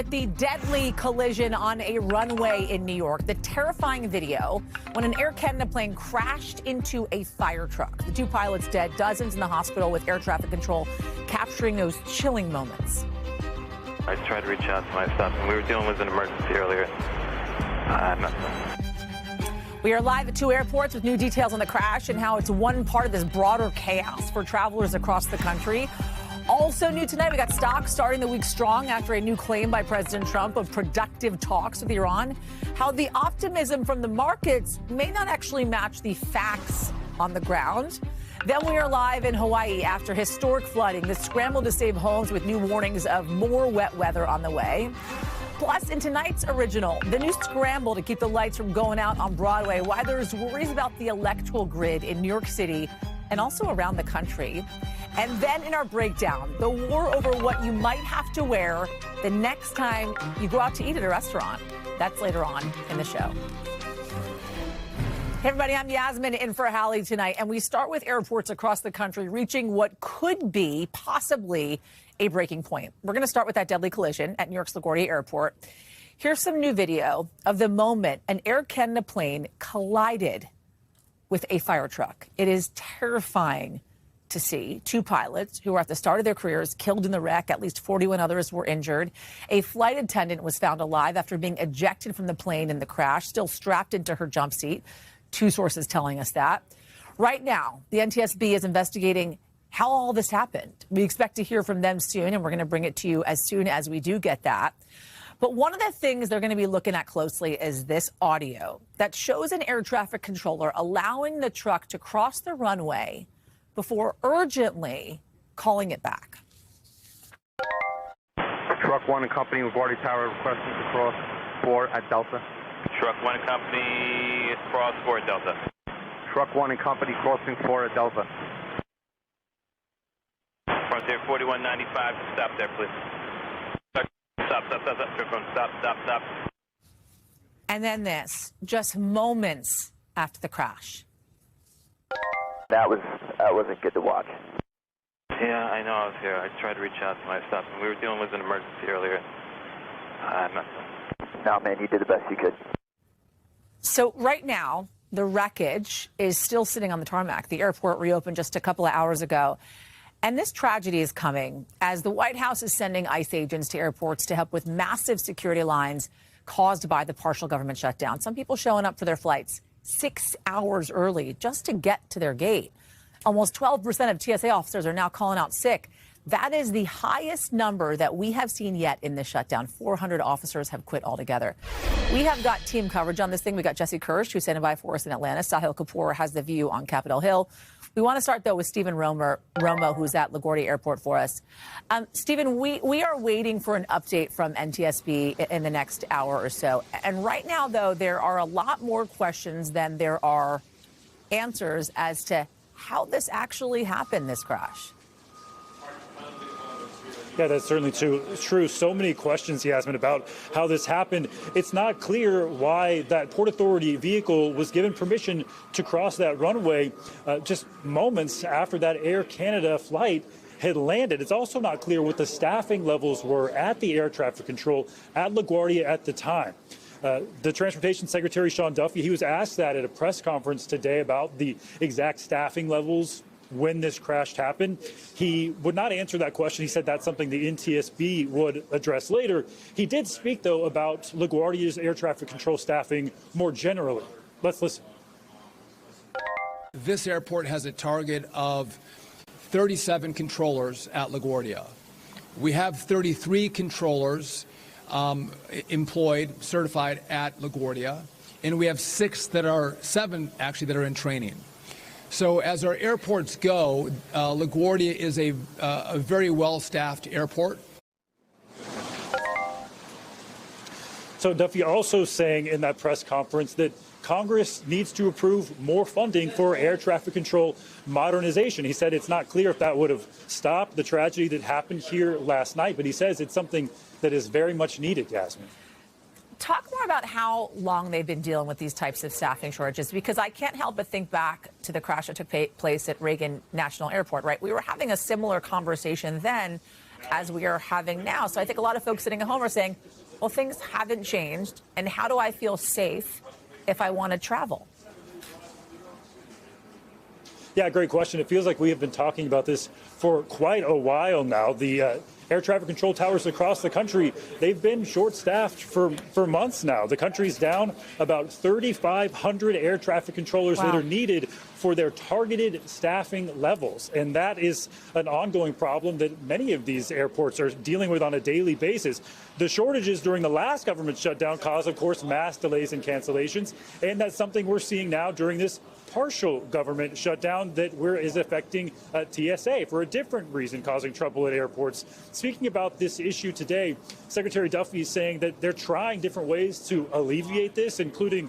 with the deadly collision on a runway in New York. The terrifying video when an Air Canada plane crashed into a fire truck. The two pilots dead, dozens in the hospital with air traffic control capturing those chilling moments. I tried to reach out to my staff, and we were dealing with an emergency earlier. We are live at two airports with new details on the crash and how it's one part of this broader chaos for travelers across the country. Also new tonight, we got stocks starting the week strong after a new claim by President Trump of productive talks with Iran. How the optimism from the markets may not actually match the facts on the ground. Then we are live in Hawaii after historic flooding, the scramble to save homes with new warnings of more wet weather on the way. Plus, in tonight's original, the new scramble to keep the lights from going out on Broadway, why there's worries about the electrical grid in New York City and also around the country. And then in our breakdown, the war over what you might have to wear the next time you go out to eat at a restaurant. That's later on in the show. Hey, everybody, I'm Yasmin in for Hallie tonight, and we start with airports across the country reaching what could be possibly a breaking point. We're going to start with that deadly collision at New York's LaGuardia Airport. Here's some new video of the moment an Air Canada plane collided with a fire truck. It is terrifying to see. Two pilots who were at the start of their careers killed in the wreck. At least 41 others were injured. A flight attendant was found alive after being ejected from the plane in the crash, still strapped into her jump seat. Two sources telling us that. Right now, the NTSB is investigating how all this happened. We expect to hear from them soon, and we're going to bring it to you as soon as we do get that. But one of the things they're going to be looking at closely is this audio that shows an air traffic controller allowing the truck to cross the runway before urgently calling it back. Truck 1 and Company, LaGuardia Tower, requesting to cross 4 at Delta. Truck 1 and Company, cross 4 at Delta. Truck 1 and Company, crossing 4 at Delta. Frontier 4195, stop there, please. Stop. And then this, just moments after the crash. That wasn't good to watch. Yeah, I know I was here. I tried to reach out to my staff, and we were dealing with an emergency earlier. No, man, you did the best you could. So right now, the wreckage is still sitting on the tarmac. The airport reopened just a couple of hours ago. And this tragedy is coming as the White House is sending ICE agents to airports to help with massive security lines caused by the partial government shutdown. Some people showing up for their flights 6 hours early just to get to their gate. Almost 12% of TSA officers are now calling out sick. That is the highest number that we have seen yet in this shutdown. 400 officers have quit altogether. We have got team coverage on this thing. We got Jesse Kirsch, who's standing by for us in Atlanta. Sahil Kapoor has the view on Capitol Hill. We want to start, though, with Stephen Romo, who's at LaGuardia Airport for us. Stephen, we are waiting for an update from NTSB in the next hour or so. And right now, though, there are a lot more questions than there are answers as to how this actually happened, this crash. Yeah, that's certainly true. So many questions, Yasmin, about how this happened. It's not clear why that Port Authority vehicle was given permission to cross that runway just moments after that Air Canada flight had landed. It's also not clear what the staffing levels were at the air traffic control at LaGuardia at the time. The Transportation Secretary, Sean Duffy, he was asked that at a press conference today about the exact staffing levels when this crash happened. He would not answer that question. He said that's something the NTSB would address later. He did speak, though, about LaGuardia's air traffic control staffing more generally. Let's listen. This airport has a target of 37 controllers at LaGuardia. We have 33 controllers employed, certified at LaGuardia, and we have seven actually that are in training. So as our airports go, LaGuardia is a very well-staffed airport. So Duffy also saying in that press conference that Congress needs to approve more funding for air traffic control modernization. He said it's not clear if that would have stopped the tragedy that happened here last night, but he says it's something that is very much needed, Yasmin. Talk more about how long they've been dealing with these types of staffing shortages, because I can't help but think back to the crash that took place at Reagan National Airport, right? We were having a similar conversation then as we are having now. So I think a lot of folks sitting at home are saying, well, things haven't changed. And how do I feel safe if I want to travel? Yeah, great question. It feels like we have been talking about this for quite a while now. The air traffic control towers across the country, they've been short-staffed for months now. The country's down about 3,500 air traffic controllers that are needed for their targeted staffing levels. And that is an ongoing problem that many of these airports are dealing with on a daily basis. The shortages during the last government shutdown caused, of course, mass delays and cancellations. And that's something we're seeing now during this partial government shutdown that is affecting TSA for a different reason, causing trouble at airports. Speaking about this issue today, Secretary Duffy is saying that they're trying different ways to alleviate this, including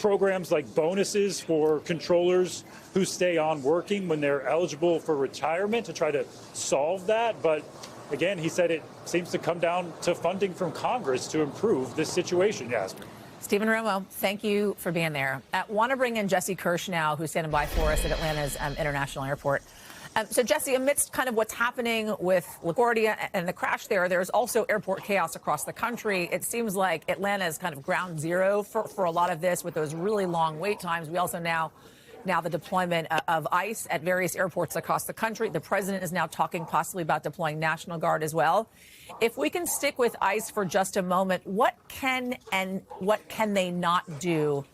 programs like bonuses for controllers who stay on working when they're eligible for retirement to try to solve that. But again, he said it seems to come down to funding from Congress to improve this situation, Yasmin. Stephen Romo, thank you for being there. I want to bring in Jesse Kirsch now, who's standing by for us at Atlanta's International Airport. So, Jesse, amidst kind of what's happening with LaGuardia and the crash there's also airport chaos across the country. It seems like Atlanta is kind of ground zero for a lot of this with those really long wait times. We also now the deployment of ICE at various airports across the country. The president is now talking possibly about deploying National Guard as well. If we can stick with ICE for just a moment, what can they not do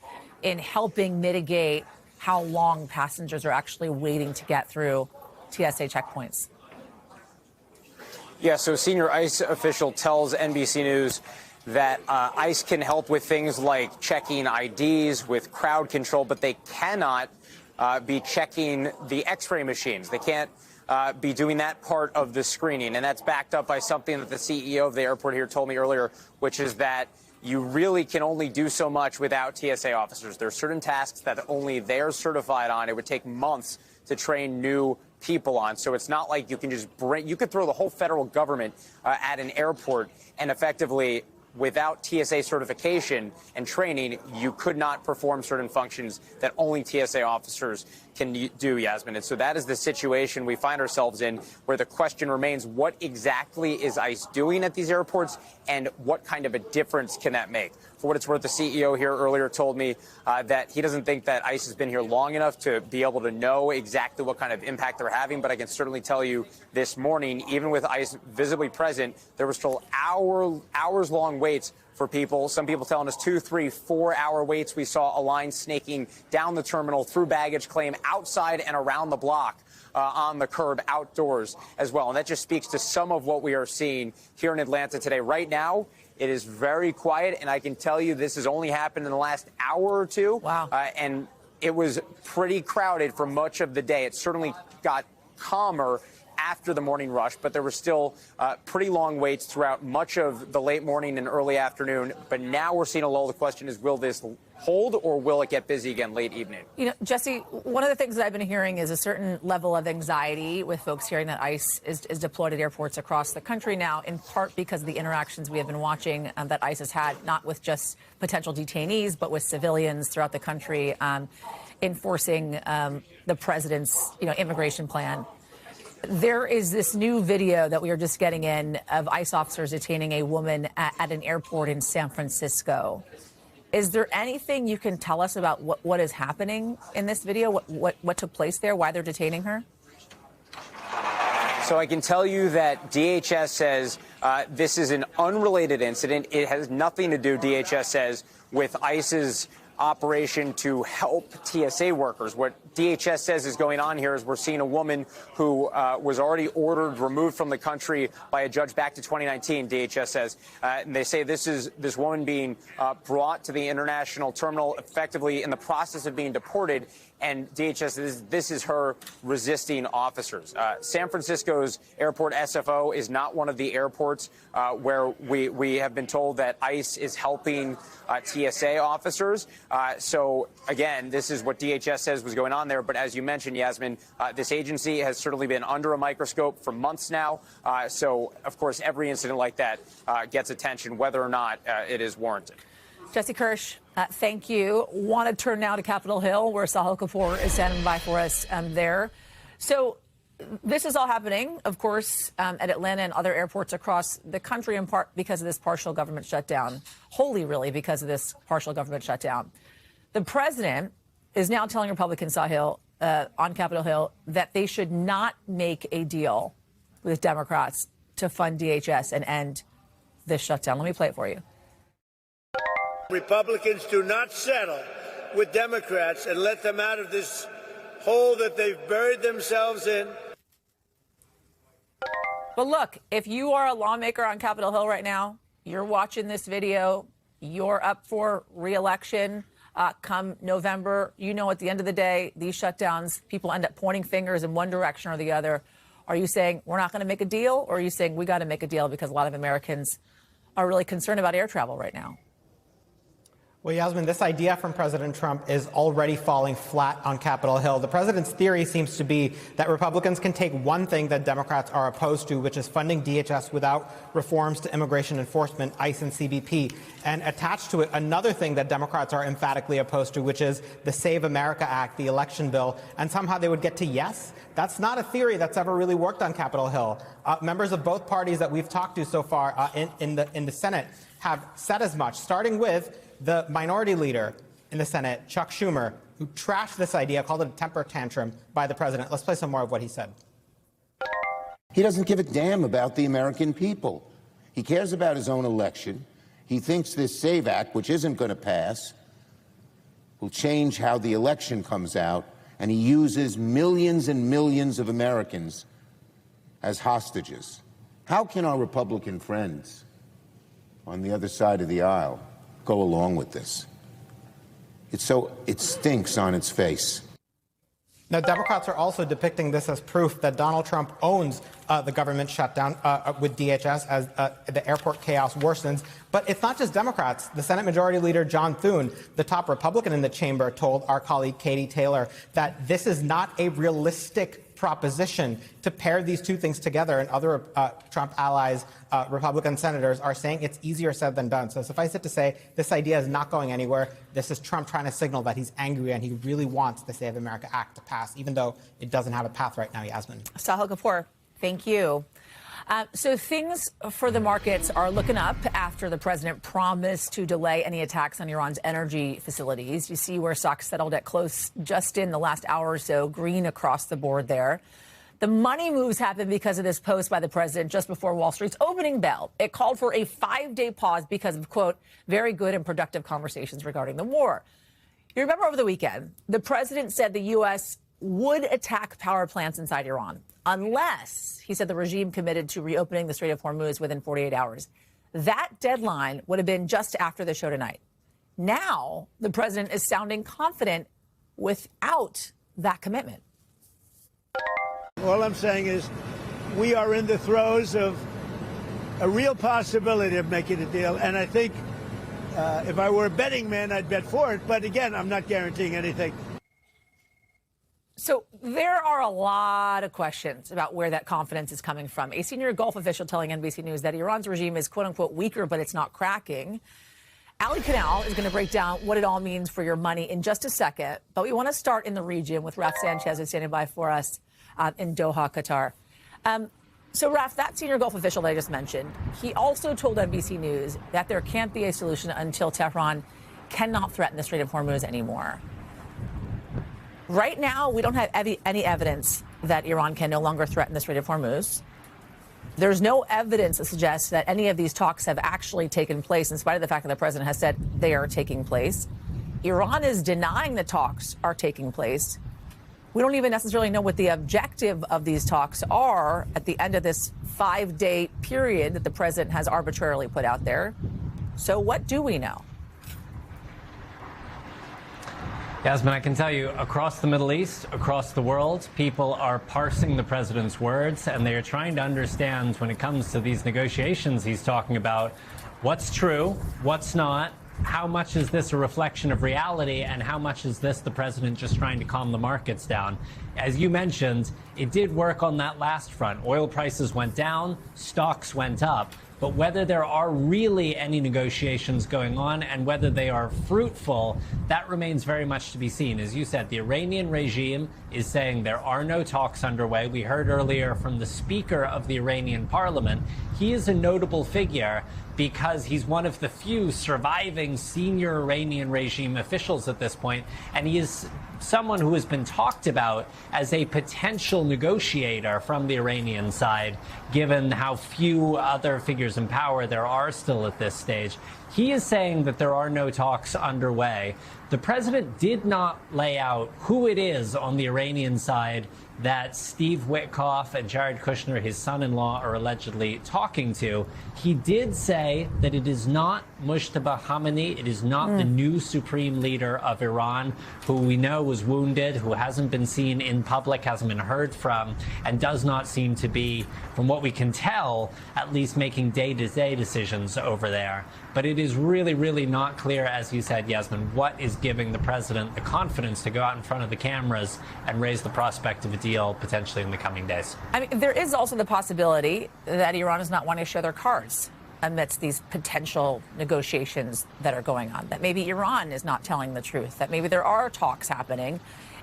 in helping mitigate how long passengers are actually waiting to get through TSA checkpoints? Yeah, so senior ICE official tells NBC News that ICE can help with things like checking IDs, with crowd control, but they cannot be checking the X-ray machines. They can't be doing that part of the screening. And that's backed up by something that the CEO of the airport here told me earlier, which is that you really can only do so much without TSA officers. There are certain tasks that only they're certified on. It would take months to train new people on. So it's not like you can just you could throw the whole federal government at an airport and effectively, without TSA certification and training, you could not perform certain functions that only TSA officers can do, Yasmin. And so that is the situation we find ourselves in, where the question remains, what exactly is ICE doing at these airports, and what kind of a difference can that make? For what it's worth, the CEO here earlier told me that he doesn't think that ICE has been here long enough to be able to know exactly what kind of impact they're having. But I can certainly tell you this morning, even with ICE visibly present, there were still hours-long waits for people. Some people telling us 2, 3, 4 hour waits. We saw a line snaking down the terminal through baggage claim, outside and around the block, on the curb, outdoors as well. And that just speaks to some of what we are seeing here in Atlanta today. Right now, it is very quiet, and I can tell you this has only happened in the last hour or two. Wow. And it was pretty crowded for much of the day. It certainly got calmer after the morning rush, but there were still pretty long waits throughout much of the late morning and early afternoon. But now we're seeing a lull. The question is, will this hold, or will it get busy again late evening? You know, Jesse, one of the things that I've been hearing is a certain level of anxiety with folks hearing that ICE is deployed at airports across the country now, in part because of the interactions we have been watching that ICE has had, not with just potential detainees, but with civilians throughout the country, enforcing the president's, immigration plan. There is this new video that we are just getting in of ICE officers detaining a woman at an airport in San Francisco. Is there anything you can tell us about what is happening in this video, what took place there, why they're detaining her? So I can tell you that DHS says this is an unrelated incident. It has nothing to do, DHS says, with ICE's operation to help TSA workers. What DHS says is going on here is we're seeing a woman who was already ordered removed from the country by a judge back to 2019, DHS says. And they say this is this woman being brought to the international terminal effectively in the process of being deported. And DHS says this is her resisting officers. San Francisco's airport SFO is not one of the airports where we have been told that ICE is helping TSA officers. So, again, this is what DHS says was going on there. But as you mentioned, Yasmin, this agency has certainly been under a microscope for months now. So, of course, every incident like that gets attention, whether or not it is warranted. Jesse Kirsch, thank you. Want to turn now to Capitol Hill, where Sahil Kapoor is standing by for us there. So this is all happening, of course, at Atlanta and other airports across the country, in part because of this partial government shutdown, wholly really because of this partial government shutdown. The president is now telling Republicans on Capitol Hill that they should not make a deal with Democrats to fund DHS and end this shutdown. Let me play it for you. Republicans do not settle with Democrats and let them out of this hole that they've buried themselves in. But look, if you are a lawmaker on Capitol Hill right now, you're watching this video, you're up for re-election come November, you know at the end of the day, these shutdowns, people end up pointing fingers in one direction or the other. Are you saying we're not going to make a deal, or are you saying we got to make a deal because a lot of Americans are really concerned about air travel right now? Well, Yasmin, this idea from President Trump is already falling flat on Capitol Hill. The president's theory seems to be that Republicans can take one thing that Democrats are opposed to, which is funding DHS without reforms to immigration enforcement, ICE and CBP, and attach to it another thing that Democrats are emphatically opposed to, which is the Save America Act, the election bill, and somehow they would get to yes. That's not a theory that's ever really worked on Capitol Hill. Members of both parties that we've talked to so far in the Senate have said as much, starting with the minority leader in the Senate, Chuck Schumer, who trashed this idea, called it a temper tantrum by the president. Let's play some more of what he said. He doesn't give a damn about the American people. He cares about his own election. He thinks this SAVE Act, which isn't going to pass, will change how the election comes out, and he uses millions and millions of Americans as hostages. How can our Republican friends on the other side of the aisle go along with this? It stinks on its face. Now, Democrats are also depicting this as proof that Donald Trump owns the government shutdown with DHS as the airport chaos worsens. But it's not just Democrats. The Senate Majority Leader John Thune, the top Republican in the chamber, told our colleague Katie Taylor that this is not a realistic proposition to pair these two things together, and other Trump allies, Republican senators, are saying it's easier said than done. So suffice it to say, this idea is not going anywhere. This is Trump trying to signal that he's angry and he really wants the Save America Act to pass, even though it doesn't have a path right now, Yasmin. Sahil Kapoor, thank you. So things for the markets are looking up after the president promised to delay any attacks on Iran's energy facilities. You see where stocks settled at close just in the last hour or so, green across the board there. The money moves happened because of this post by the president just before Wall Street's opening bell. It called for a 5-day pause because of, quote, very good and productive conversations regarding the war. You remember over the weekend, the president said the U.S. would attack power plants inside Iran unless, he said, the regime committed to reopening the Strait of Hormuz within 48 hours. That deadline would have been just after the show tonight. Now, the president is sounding confident without that commitment. All I'm saying is we are in the throes of a real possibility of making a deal. And I think if I were a betting man, I'd bet for it. But again, I'm not guaranteeing anything. So there are a lot of questions about where that confidence is coming from. A senior Gulf official telling NBC News that Iran's regime is, quote unquote, weaker, but it's not cracking. Hallie is going to break down what it all means for your money in just a second. But we want to start in the region with Raf Sanchez, who's standing by for us in Doha, Qatar. So, Raf, that senior Gulf official that I just mentioned, he also told NBC News that there can't be a solution until Tehran cannot threaten the Strait of Hormuz anymore. Right now, we don't have any evidence that Iran can no longer threaten the Strait of Hormuz. There's no evidence that suggests that any of these talks have actually taken place, in spite of the fact that the president has said they are taking place. Iran is denying the talks are taking place. We don't even necessarily know what the objective of these talks are at the end of this 5-day period that the president has arbitrarily put out there. So what do we know? Yasmin, I can tell you, across the Middle East, across the world, people are parsing the president's words, and they are trying to understand, when it comes to these negotiations he's talking about, what's true, what's not, how much is this a reflection of reality, and how much is this the president just trying to calm the markets down? As you mentioned, it did work on that last front. Oil prices went down, stocks went up. But whether there are really any negotiations going on and whether they are fruitful, that remains very much to be seen. As you said, the Iranian regime is saying there are no talks underway. We heard earlier from the Speaker of the Iranian parliament. He is a notable figure because he's one of the few surviving senior Iranian regime officials at this point, and he is someone who has been talked about as a potential negotiator from the Iranian side, given how few other figures in power there are still at this stage. He is saying that there are no talks underway. The president did not lay out who it is on the Iranian side that Steve Witkoff and Jared Kushner, his son-in-law, are allegedly talking to. He did say that it is not Mujtaba Khamenei, it is not the new supreme leader of Iran, who we know was wounded, who hasn't been seen in public, hasn't been heard from, and does not seem to be, from what we can tell, at least making day-to-day decisions over there. But it is really, really not clear, as you said, Yasmin, what is giving the president the confidence to go out in front of the cameras and raise the prospect of a deal potentially in the coming days. I mean, there is also the possibility that Iran is not wanting to show their cards amidst these potential negotiations that are going on, that maybe Iran is not telling the truth, that maybe there are talks happening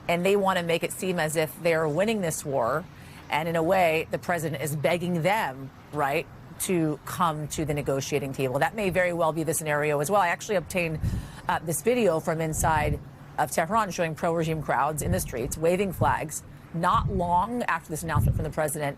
and they want to make it seem as if they're winning this war. And in a way, the president is begging them, right, to come to the negotiating table. That may very well be the scenario as well. I actually obtained this video from inside of Tehran showing pro-regime crowds in the streets waving flags not long after this announcement from the president.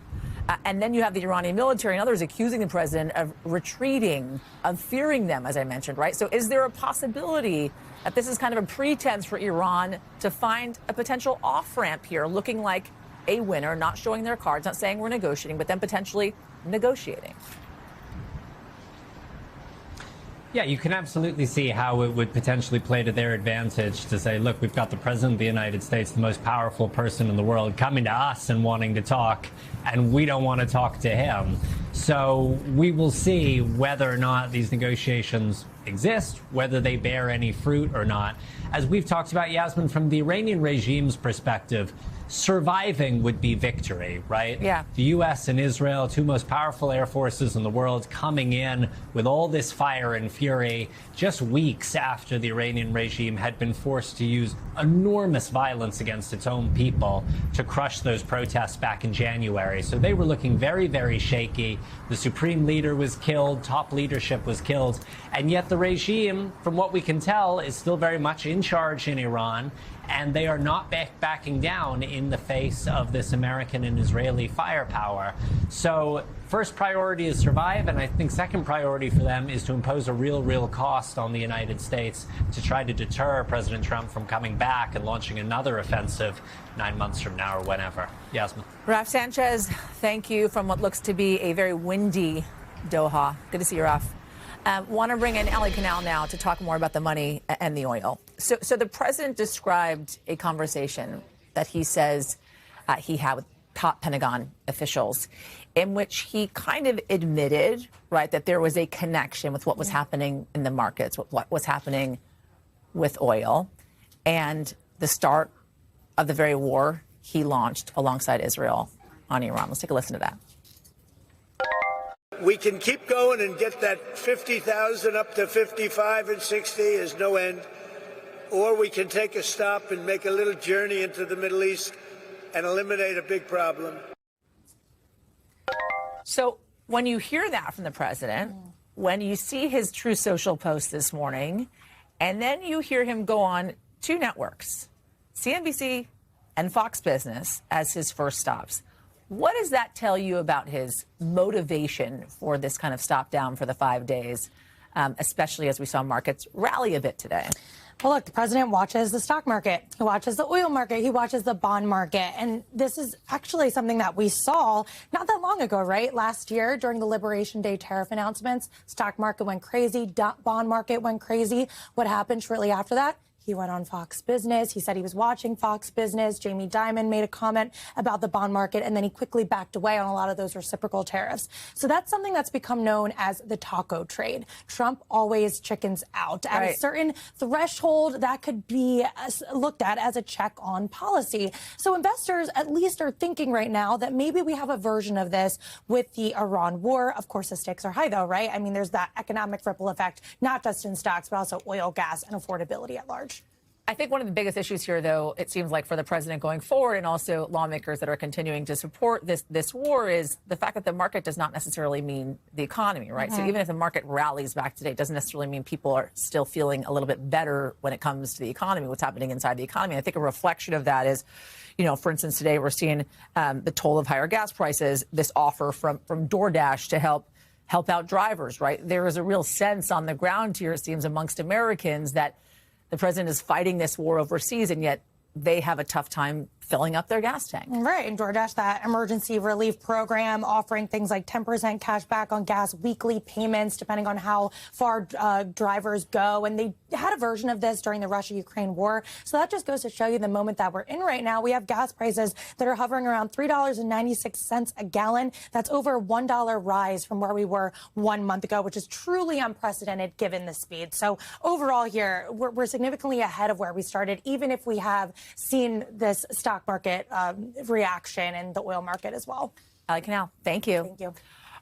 And then you have the Iranian military and others accusing the president of retreating, of fearing them, as I mentioned, right? So is there a possibility that this is kind of a pretense for Iran to find a potential off-ramp here, looking like a winner, not showing their cards, not saying we're negotiating, but then potentially negotiating? Yeah, you can absolutely see how it would potentially play to their advantage to say, look, we've got the president of the United States, the most powerful person in the world, coming to us and wanting to talk, and we don't want to talk to him. So we will see whether or not these negotiations exist, whether they bear any fruit or not. As we've talked about, Yasmin, from the Iranian regime's perspective, surviving would be victory, right? Yeah. The U.S. and Israel, two most powerful air forces in the world, coming in with all this fire and fury just weeks after the Iranian regime had been forced to use enormous violence against its own people to crush those protests back in January. So they were looking very, very shaky. The supreme leader was killed, top leadership was killed, and yet the regime, from what we can tell, is still very much in charge in Iran. And they are not backing down in the face of this American and Israeli firepower. So first priority is survive, and I think second priority for them is to impose a real cost on the United States to try to deter President Trump from coming back and launching another offensive 9 months from now or whenever. Yasmin. Raf Sanchez, thank you from what looks to be a very windy Doha. Good to see you, Raf. Want to bring in Hallie now to talk more about the money and the oil. So the president described a conversation that he says he had with top Pentagon officials in which he kind of admitted, right, that there was a connection with what was happening in the markets, what was happening with oil, and the start of the very war he launched alongside Israel on Iran. Let's take a listen to that. We can keep going and get that 50,000 up to 55 and 60 is no end. Or we can take a stop and make a little journey into the Middle East and eliminate a big problem. So when you hear that from the president, when you see his True Social post this morning, and then you hear him go on two networks, CNBC and Fox Business, as his first stops, what does that tell you about his motivation for this kind of stop down for the 5 days, especially as we saw markets rally a bit today? Well, look, the president watches the stock market. He watches the oil market. He watches the bond market. And this is actually something that we saw not that long ago, right? Last year, during the Liberation Day tariff announcements, stock market went crazy, bond market went crazy. What happened shortly after that? He He went on Fox Business. He said he was watching Fox Business. Jamie Dimon made a comment about the bond market, and then he quickly backed away on a lot of those reciprocal tariffs. So that's something that's become known as the taco trade. Trump always chickens out. At a certain threshold, that could be looked at as a check on policy. So investors at least are thinking right now that maybe we have a version of this with the Iran war. Of course, the stakes are high, though, right? I mean, there's that economic ripple effect, not just in stocks, but also oil, gas, and affordability at large. I think one of the biggest issues here, though, it seems like for the president going forward and also lawmakers that are continuing to support this war is the fact that the market does not necessarily mean the economy, right? So even if the market rallies back today, it doesn't necessarily mean people are still feeling a little bit better when it comes to the economy, what's happening inside the economy. I think a reflection of that is, you know, for instance, today we're seeing the toll of higher gas prices, this offer from DoorDash to help out drivers, right? There is a real sense on the ground here, it seems, amongst Americans that the president is fighting this war overseas, and yet they have a tough time filling up their gas tank. Right. And DoorDash, that emergency relief program, offering things like 10% cash back on gas, weekly payments, depending on how far drivers go. And they had a version of this during the Russia-Ukraine war. So that just goes to show you the moment that we're in right now. We have gas prices that are hovering around $3.96 a gallon. That's over a $1 rise from where we were 1 month ago, which is truly unprecedented given the speed. So overall here, we're significantly ahead of where we started, even if we have seen this stock market reaction and the oil market as well. Hallie Canal, thank you. Thank you.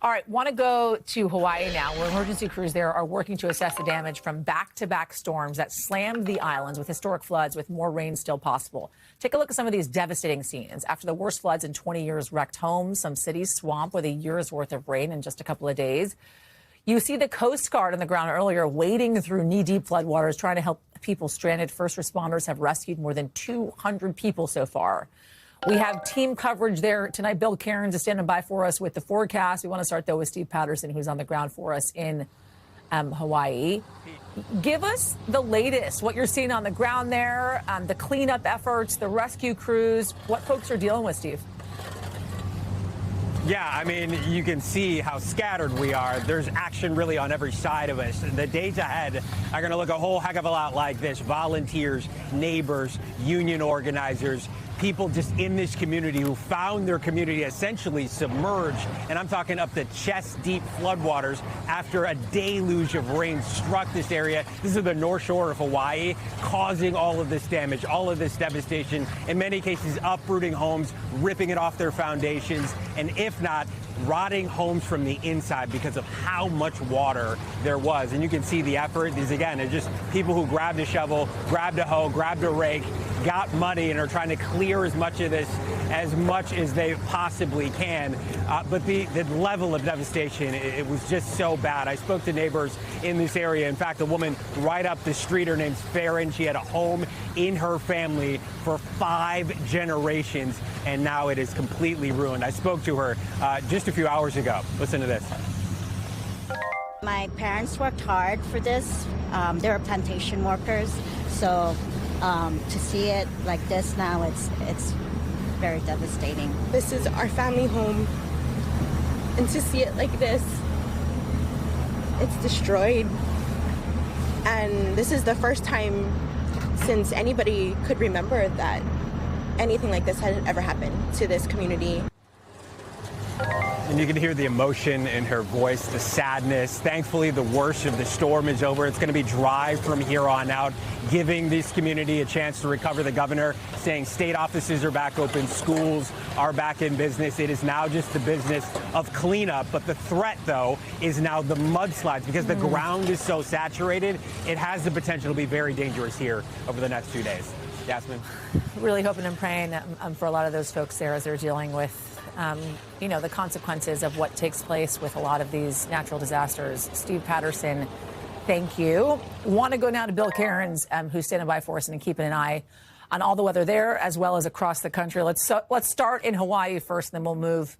All right, want to go to Hawaii now, where emergency crews there are working to assess the damage from back-to-back storms that slammed the islands with historic floods with more rain still possible. Take a look at some of these devastating scenes. After the worst floods in 20 years wrecked homes, some cities swamped with a year's worth of rain in just a couple of days. You see the Coast Guard on the ground earlier wading through knee-deep floodwaters, trying to help people stranded. First responders have rescued more than 200 people so far. We have team coverage there tonight. Bill Cairns is standing by for us with the forecast. We want to start, though, with Steve Patterson, who's on the ground for us in Hawaii. Give us the latest, what you're seeing on the ground there, the cleanup efforts, the rescue crews, what folks are dealing with, Steve. Yeah, I mean, you can see how scattered we are. There's action really on every side of us. The days ahead are going to look a whole heck of a lot like this. Volunteers, neighbors, union organizers, people just in this community who found their community essentially submerged, and I'm talking up to chest-deep floodwaters after a deluge of rain struck this area. This is the North Shore of Hawaii, causing all of this damage, all of this devastation, in many cases uprooting homes, ripping it off their foundations, and if not, rotting homes from the inside because of how much water there was. And you can see the effort. These, again, are just people who grabbed a shovel, grabbed a hoe, grabbed a rake, got money, and are trying to clear as much of this as much as they possibly can. But the level of devastation, it was just so bad. I spoke to neighbors in this area. In fact, a woman right up the street, her name's Farron. She had a home in her family for 5 generations, and now it is completely ruined. I spoke to her just a few hours ago. Listen to this. My parents worked hard for this. They were plantation workers, so to see it like this now, it's very devastating. This is our family home, and to see it like this, it's destroyed. And this is the first time since anybody could remember that anything like this had ever happened to this community. And you can hear the emotion in her voice, the sadness. Thankfully, the worst of the storm is over. It's going to be dry from here on out, giving this community a chance to recover. The governor saying state offices are back open, schools are back in business. It is now just the business of cleanup. But the threat, though, is now the mudslides, because the ground is so saturated. It has the potential to be very dangerous here over the next few days. Yasmin? Really hoping and praying for a lot of those folks there as they're dealing with you know, the consequences of what takes place with a lot of these natural disasters. Steve Patterson, thank you. Want to go now to Bill Cairns, who's standing by for us and keeping an eye on all the weather there as well as across the country. Let's start in Hawaii first, and then we'll move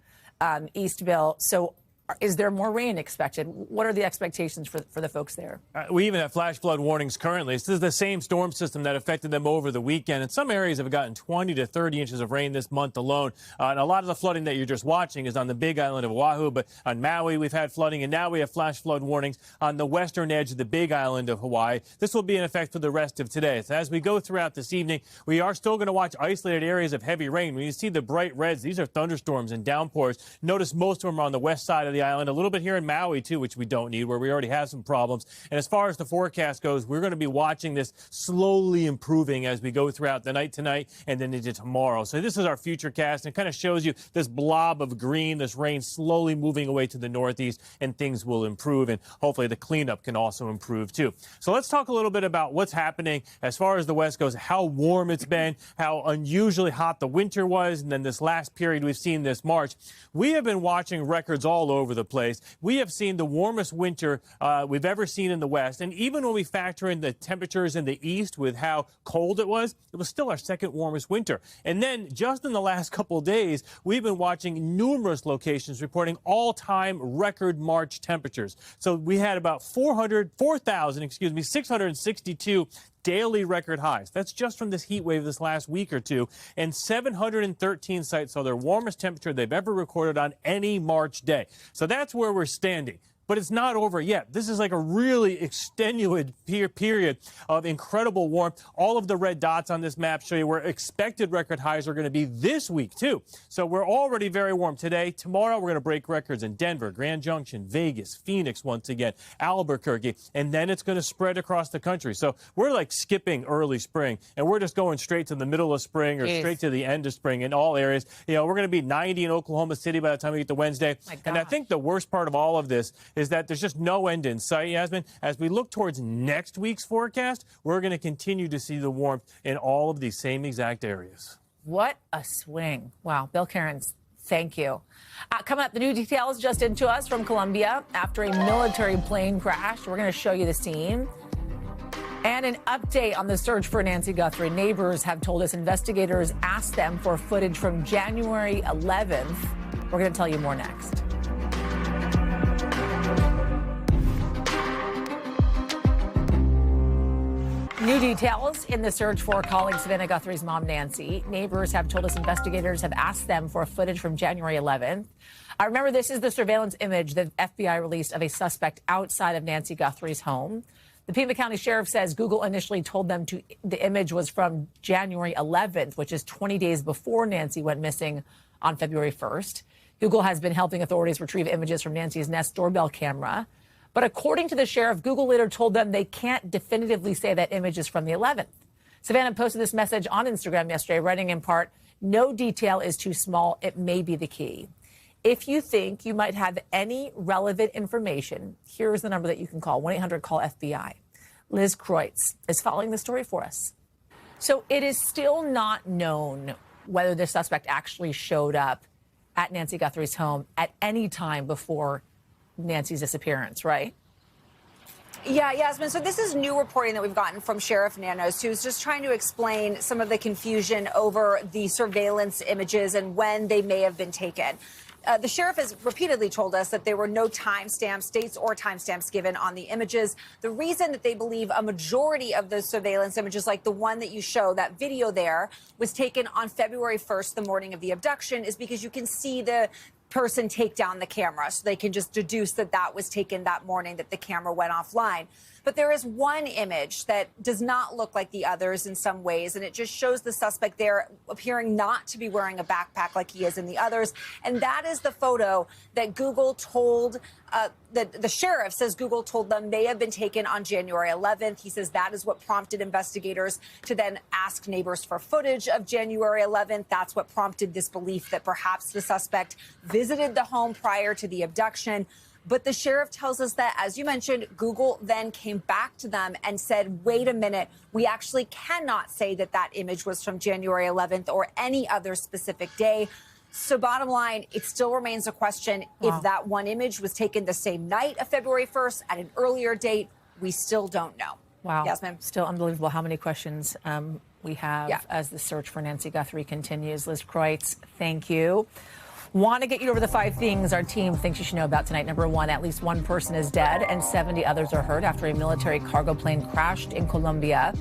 east, Bill. So Is there more rain expected? What are the expectations for the folks there? We even have flash flood warnings currently. This is the same storm system that affected them over the weekend. And some areas have gotten 20 to 30 inches of rain this month alone. And a lot of the flooding that you're just watching is on the big island of Oahu. But on Maui, we've had flooding. And now we have flash flood warnings on the western edge of the big island of Hawaii. This will be in effect for the rest of today. So as we go throughout this evening, we are still going to watch isolated areas of heavy rain. When you see the bright reds, these are thunderstorms and downpours. Notice most of them are on the west side of the island, a little bit here in Maui, too, which we don't need, where we already have some problems. And as far as the forecast goes, we're going to be watching this slowly improving as we go throughout the night tonight and then into tomorrow. So this is our future cast, and it kind of shows you this blob of green, this rain slowly moving away to the northeast, and things will improve, and hopefully the cleanup can also improve, too. So let's talk a little bit about what's happening as far as the West goes, how warm it's been, how unusually hot the winter was, and then this last period we've seen this March. We have been watching records all over the place. We have seen the warmest winter we've ever seen in the West. And even when we factor in the temperatures in the East with how cold it was still our second warmest winter. And then just in the last couple of days, we've been watching numerous locations reporting all-time record March temperatures. So we had about 662 daily record highs. That's just from this heat wave this last week or two. And 713 sites saw their warmest temperature they've ever recorded on any March day. So that's where we're standing. But it's not over yet. This is like a really extenuated period of incredible warmth. All of the red dots on this map show you where expected record highs are going to be this week, too. So we're already very warm today. Tomorrow, we're going to break records in Denver, Grand Junction, Vegas, Phoenix once again, Albuquerque, and then it's going to spread across the country. So we're like skipping early spring, and we're just going straight to the middle of spring or straight to the end of spring in all areas. You know, we're going to be 90 in Oklahoma City by the time we get to Wednesday. And I think the worst part of all of this is that there's just no end in sight, Yasmin. As we look towards next week's forecast, we're going to continue to see the warmth in all of these same exact areas. What a swing. Wow. Bill Cairns, thank you. Coming up, the new details just into us from Colombia after a military plane crash. We're going to show you the scene. And an update on the search for Nancy Guthrie. Neighbors have told us investigators asked them for footage from January 11th. We're going to tell you more next. New details in the search for colleague Savannah Guthrie's mom, Nancy. Neighbors have told us investigators have asked them for footage from January 11th. I remember this is the surveillance image that FBI released of a suspect outside of Nancy Guthrie's home. The Pima County Sheriff says Google initially told them the image was from January 11th, which is 20 days before Nancy went missing on February 1st. Google has been helping authorities retrieve images from Nancy's Nest doorbell camera. But according to the sheriff, Google later told them they can't definitively say that image is from the 11th. Savannah posted this message on Instagram yesterday, writing in part, "No detail is too small. It may be the key. If you think you might have any relevant information, here's the number that you can call, 1-800-CALL-FBI. Liz Kreutz is following the story for us. So it is still not known whether the suspect actually showed up at Nancy Guthrie's home at any time before Nancy's disappearance, right? Yeah, Yasmin. So this is new reporting that we've gotten from Sheriff Nanos, who's just trying to explain some of the confusion over the surveillance images and when they may have been taken. The sheriff has repeatedly told us that there were no timestamps, dates or timestamps given on the images. The reason that they believe a majority of the surveillance images, like the one that you show, that video there, was taken on February 1st, the morning of the abduction, is because you can see the person take down the camera. So they can just deduce that that was taken that morning that the camera went offline. But there is one image that does not look like the others in some ways, and it just shows the suspect there appearing not to be wearing a backpack like he is in the others. And that is the photo that Google told, the sheriff says Google told them may have been taken on January 11th. He says that is what prompted investigators to then ask neighbors for footage of January 11th. That's what prompted this belief that perhaps the suspect visited the home prior to the abduction. But the sheriff tells us that, as you mentioned, Google then came back to them and said, wait a minute, we actually cannot say that that image was from January 11th or any other specific day. So bottom line, it still remains a question if that one image was taken the same night of February 1st at an earlier date. We still don't know. Wow. Yasmin. Still unbelievable how many questions we have as the search for Nancy Guthrie continues. Liz Kreutz, thank you. Want to get you over the 5 things our team thinks you should know about tonight. Number 1, at least 1 person is dead and 70 others are hurt after a military cargo plane crashed in Colombia,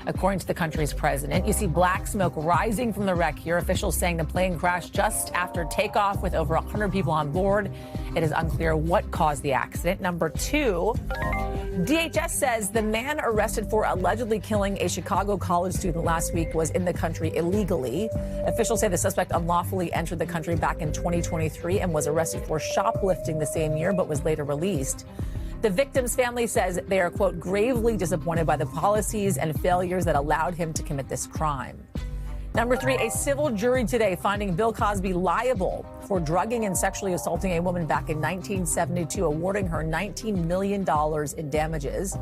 according to the country's president. You see black smoke rising from the wreck here. Officials saying the plane crashed just after takeoff with over 100 people on board. It is unclear what caused the accident. Number 2, DHS says the man arrested for allegedly killing a Chicago college student last week was in the country illegally. Officials say the suspect unlawfully entered the country back in 2023 and was arrested for shoplifting the same year, but was later released. The victim's family says they are, quote, gravely disappointed by the policies and failures that allowed him to commit this crime. Number 3, a civil jury today finding Bill Cosby liable for drugging and sexually assaulting a woman back in 1972, awarding her $19 million in damages.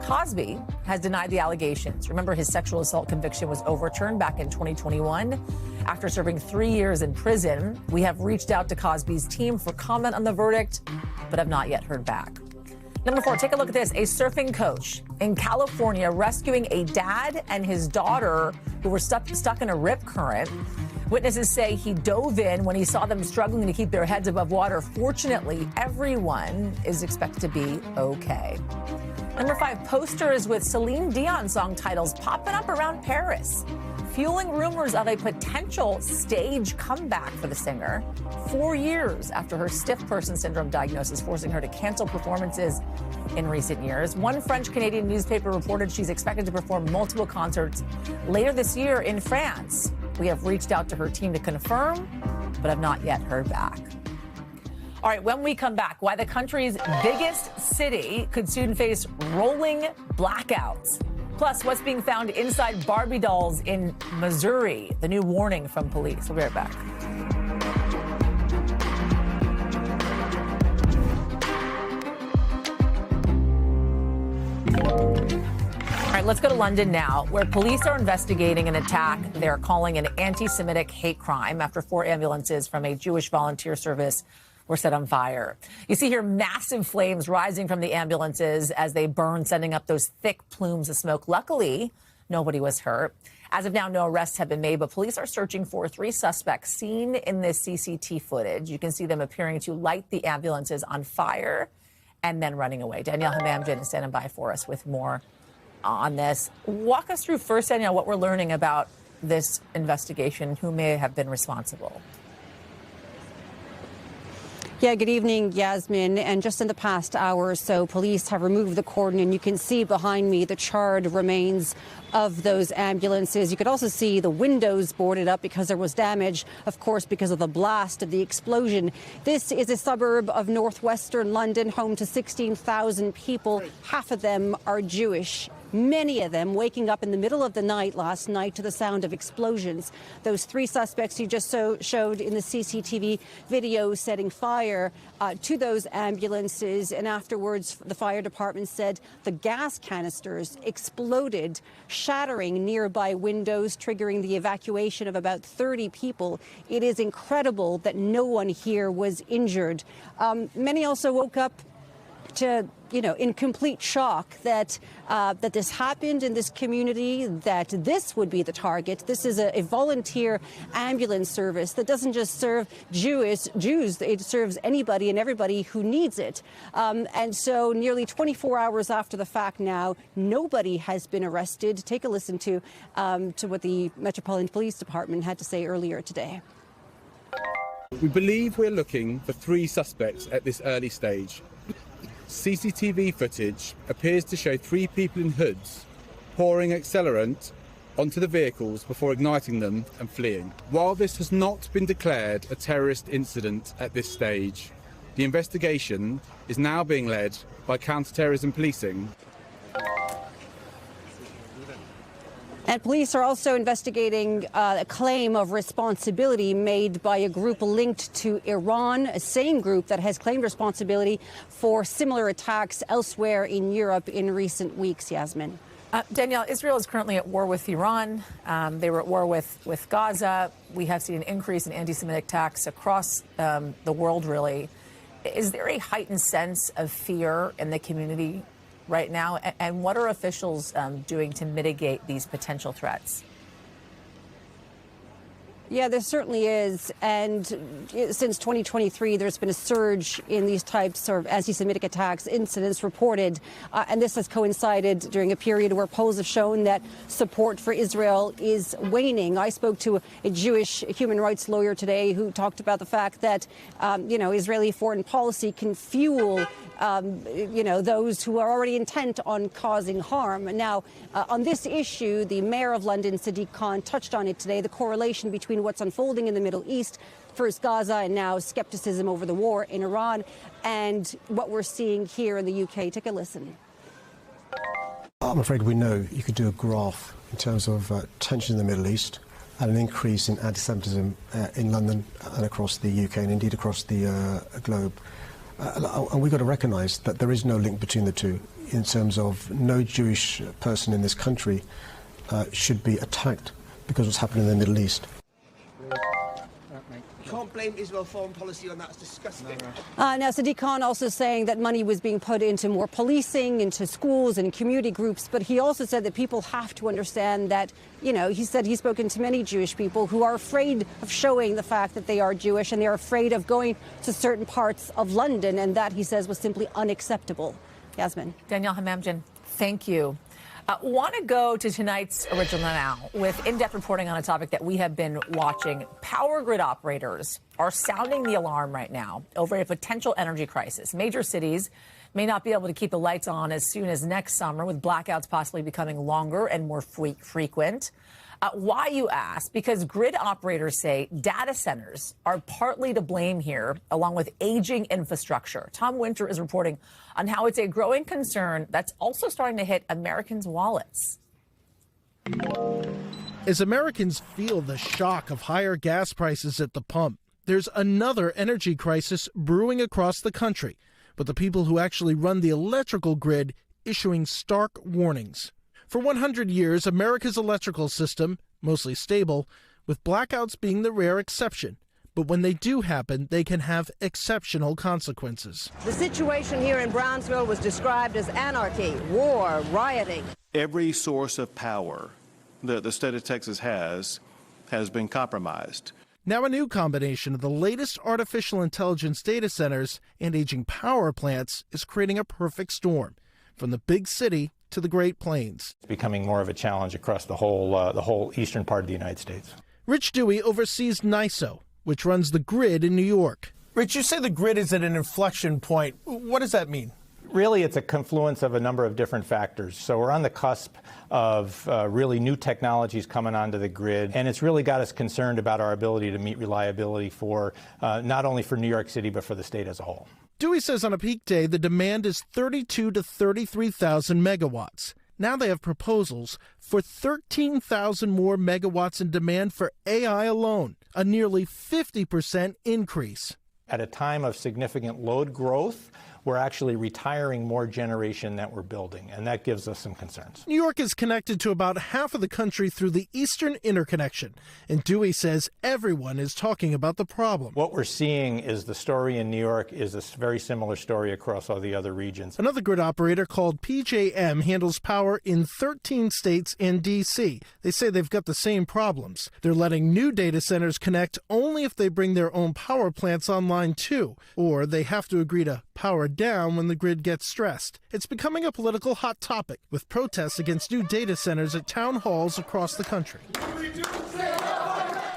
Cosby has denied the allegations. Remember, his sexual assault conviction was overturned back in 2021 after serving 3 years in prison. We have reached out to Cosby's team for comment on the verdict, but have not yet heard back. Number 4, take a look at this. A surfing coach in California rescuing a dad and his daughter who were stuck in a rip current. Witnesses say he dove in when he saw them struggling to keep their heads above water. Fortunately, everyone is expected to be okay. Number 5, posters with Celine Dion song titles popping up around Paris, fueling rumors of a potential stage comeback for the singer 4 years after her stiff person syndrome diagnosis, forcing her to cancel performances in recent years. One French-Canadian newspaper reported she's expected to perform multiple concerts later this year in France. We have reached out to her team to confirm, but have not yet heard back. All right, when we come back, why the country's biggest city could soon face rolling blackouts. Plus, what's being found inside Barbie dolls in Missouri, the new warning from police. We'll be right back. All right, let's go to London now, where police are investigating an attack they're calling an anti-Semitic hate crime after 4 ambulances from a Jewish volunteer service were set on fire. You see here massive flames rising from the ambulances as they burn, sending up those thick plumes of smoke. Luckily, nobody was hurt. As of now, no arrests have been made, but police are searching for 3 suspects seen in this CCTV footage. You can see them appearing to light the ambulances on fire and then running away. Danielle Hamamdin is standing by for us with more on this. Walk us through first, Danielle, what we're learning about this investigation, who may have been responsible. Yeah, good evening, Yasmin. And just in the past hour or so, police have removed the cordon, and you can see behind me the charred remains of those ambulances. You could also see the windows boarded up because there was damage, of course, because of the blast of the explosion. This is a suburb of northwestern London, home to 16,000 people. Half of them are Jewish. Many of them waking up in the middle of the night last night to the sound of explosions. Those 3 suspects you just showed in the CCTV video setting fire to those ambulances, and afterwards the fire department said the gas canisters exploded, shattering nearby windows, triggering the evacuation of about 30 people. It is incredible that no one here was injured. Many also woke up to, in complete shock that this happened in this community, that this would be the target. This is a volunteer ambulance service that doesn't just serve Jews, it serves anybody and everybody who needs it. And so nearly 24 hours after the fact now, nobody has been arrested. Take a listen to what the Metropolitan Police Department had to say earlier today. We believe we're looking for 3 suspects at this early stage. CCTV footage appears to show 3 people in hoods pouring accelerant onto the vehicles before igniting them and fleeing. While this has not been declared a terrorist incident at this stage, the investigation is now being led by counter-terrorism policing. And police are also investigating a claim of responsibility made by a group linked to Iran, a same group that has claimed responsibility for similar attacks elsewhere in Europe in recent weeks, Yasmin. Danielle, Israel is currently at war with Iran. They were at war with Gaza. We have seen an increase in anti-Semitic attacks across the world, really. Is there a heightened sense of fear in the community right now? And what are officials doing to mitigate these potential threats? Yeah, there certainly is. And since 2023, there's been a surge in these types of anti-Semitic attacks, incidents reported. And this has coincided during a period where polls have shown that support for Israel is waning. I spoke to a Jewish human rights lawyer today who talked about the fact that, Israeli foreign policy can fuel those who are already intent on causing harm. Now, on this issue, the mayor of London, Sadiq Khan, touched on it today, the correlation between what's unfolding in the Middle East, first Gaza and now skepticism over the war in Iran, and what we're seeing here in the UK. Take a listen. I'm afraid we know you could do a graph in terms of tension in the Middle East and an increase in anti-Semitism in London and across the UK and indeed across the globe. And we've got to recognise that there is no link between the two in terms of no Jewish person in this country should be attacked because of what's happening in the Middle East. You can't blame Israel foreign policy on that. It's disgusting. Now, Sadiq Khan also saying that money was being put into more policing, into schools and community groups. But he also said that people have to understand that, he said he's spoken to many Jewish people who are afraid of showing the fact that they are Jewish, and they're afraid of going to certain parts of London. And that, he says, was simply unacceptable. Yasmin. Danielle Hamamdjian, thank you. Want to go to tonight's Original Now with in-depth reporting on a topic that we have been watching. Power grid operators are sounding the alarm right now over a potential energy crisis. Major cities may not be able to keep the lights on as soon as next summer, with blackouts possibly becoming longer and more frequent. Why, you ask? Because grid operators say data centers are partly to blame here, along with aging infrastructure. Tom Winter is reporting on how it's a growing concern that's also starting to hit Americans' wallets. As Americans feel the shock of higher gas prices at the pump, there's another energy crisis brewing across the country, with the people who actually run the electrical grid issuing stark warnings. For 100 years, America's electrical system, mostly stable, with blackouts being the rare exception. But when they do happen, they can have exceptional consequences. The situation here in Brownsville was described as anarchy, war, rioting. Every source of power that the state of Texas has been compromised. Now a new combination of the latest artificial intelligence data centers and aging power plants is creating a perfect storm, from the big city to the Great Plains. It's becoming more of a challenge across the whole eastern part of the United States. Rich Dewey oversees NYSO, which runs the grid in New York. Rich, you say the grid is at an inflection point. What does that mean? Really, it's a confluence of a number of different factors. So we're on the cusp of really new technologies coming onto the grid, and it's really got us concerned about our ability to meet reliability for not only for New York City, but for the state as a whole. Dewey says on a peak day, the demand is 32,000 to 33,000 megawatts. Now they have proposals for 13,000 more megawatts in demand for AI alone, a nearly 50% increase. At a time of significant load growth, we're actually retiring more generation that we're building, and that gives us some concerns. New York is connected to about half of the country through the Eastern Interconnection, and Dewey says everyone is talking about the problem. What we're seeing is the story in New York is a very similar story across all the other regions. Another grid operator called PJM handles power in 13 states and D.C. They say they've got the same problems. They're letting new data centers connect only if they bring their own power plants online too, or they have to agree to power down when the grid gets stressed. It's becoming a political hot topic, with protests against new data centers at town halls across the country.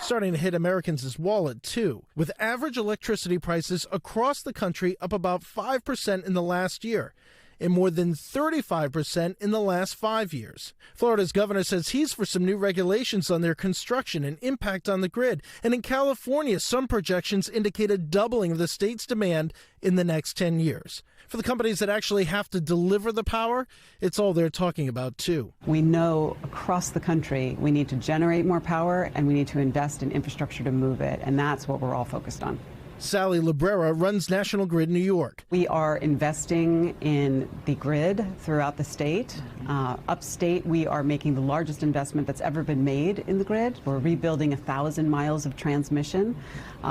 Starting to hit Americans' wallet, too, with average electricity prices across the country up about 5% in the last year, and more than 35% in the last 5 years. Florida's governor says he's for some new regulations on their construction and impact on the grid. And in California, some projections indicate a doubling of the state's demand in the next 10 years. For the companies that actually have to deliver the power, it's all they're talking about, too. We know across the country we need to generate more power and we need to invest in infrastructure to move it. And that's what we're all focused on. Sally Librera runs National Grid New York. We are investing in the grid throughout the state. Upstate, we are making the largest investment that's ever been made in the grid. We're rebuilding 1,000 miles of transmission.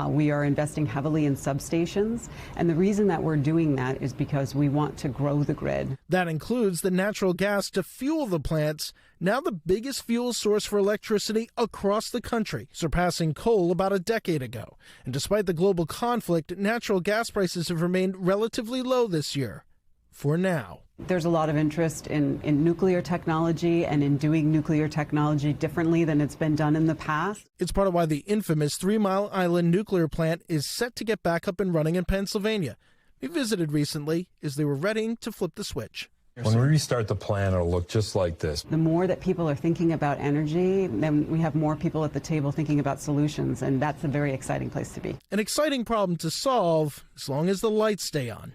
We are investing heavily in substations. And the reason that we're doing that is because we want to grow the grid. That includes the natural gas to fuel the plants now the biggest fuel source for electricity across the country, surpassing coal about a decade ago. And despite the global conflict, natural gas prices have remained relatively low this year. For now. There's a lot of interest in nuclear technology and in doing nuclear technology differently than it's been done in the past. It's part of why the infamous 3 Mile Island nuclear plant is set to get back up and running in Pennsylvania. We visited recently as they were ready to flip the switch. When we restart the plant, it'll look just like this. The more that people are thinking about energy, then we have more people at the table thinking about solutions, and that's a very exciting place to be. An exciting problem to solve as long as the lights stay on.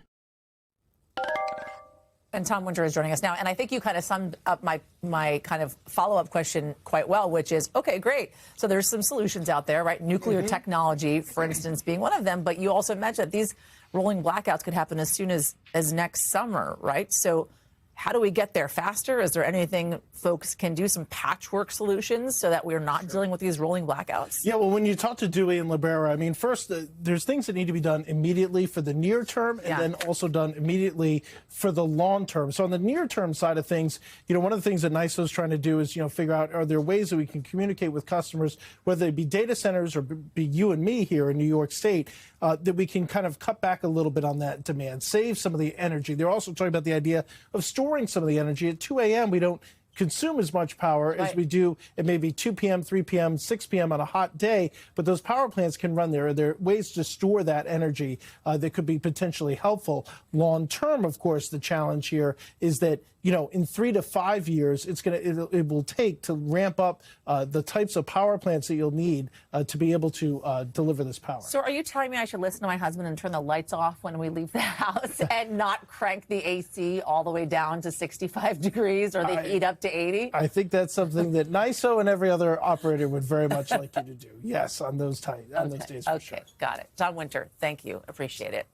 And Tom Winter is joining us now. And I think you kind of summed up my kind of follow-up question quite well, which is, okay, great. So there's some solutions out there, right? Nuclear technology, for instance, being one of them. But you also mentioned that these rolling blackouts could happen as soon as next summer, right? So how do we get there faster? Is there anything folks can do, some patchwork solutions so that we're not dealing with these rolling blackouts? Yeah, well, when you talk to Dewey and Libera, I mean, first, there's things that need to be done immediately for the near term and then also done immediately for the long term. So on the near term side of things, you know, one of the things that NYSO is trying to do is, you know, figure out, are there ways that we can communicate with customers, whether they be data centers or be you and me here in New York State, that we can kind of cut back a little bit on that demand, save some of the energy. They're also talking about the idea of storing some of the energy. At 2 a.m., we don't consume as much power as we do at maybe 2 p.m., 3 p.m., 6 p.m. on a hot day, but those power plants can run there. There are ways to store that energy that could be potentially helpful. Long term, of course, the challenge here is that, you know, in 3 to 5 years, it will take to ramp up the types of power plants that you'll need to be able to deliver this power. So are you telling me I should listen to my husband and turn the lights off when we leave the house and not crank the AC all the way down to 65 degrees or the heat up to 80? I think that's something that NYSO and every other operator would very much like you to do. Yes, on those days for sure. Got it. Tom Winter, thank you. Appreciate it.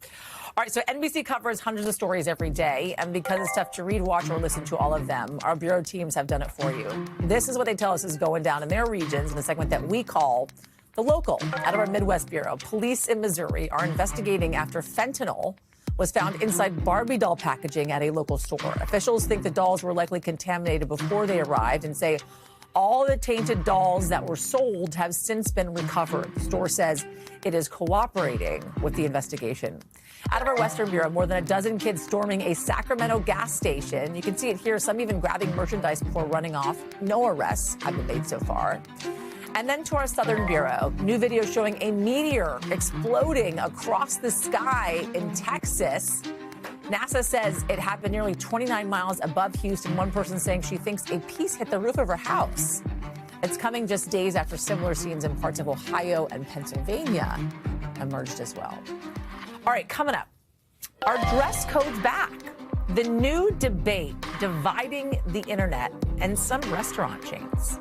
All right, so NBC covers hundreds of stories every day, and because it's tough to read, watch, or listen to all of them, our bureau teams have done it for you. This is what they tell us is going down in their regions in the segment that we call The Local. Out of our Midwest Bureau, police in Missouri are investigating after fentanyl was found inside Barbie doll packaging at a local store. Officials think the dolls were likely contaminated before they arrived and say all the tainted dolls that were sold have since been recovered. The store says it is cooperating with the investigation. Out of our Western Bureau, more than a dozen kids storming a Sacramento gas station. You can see it here, some even grabbing merchandise before running off. No arrests have been made so far. And then to our Southern Bureau, new video showing a meteor exploding across the sky in Texas. NASA says it happened nearly 29 miles above Houston. One person saying she thinks a piece hit the roof of her house. It's coming just days after similar scenes in parts of Ohio and Pennsylvania emerged as well. All right, coming up, are dress codes back? The new debate dividing the internet and some restaurant chains.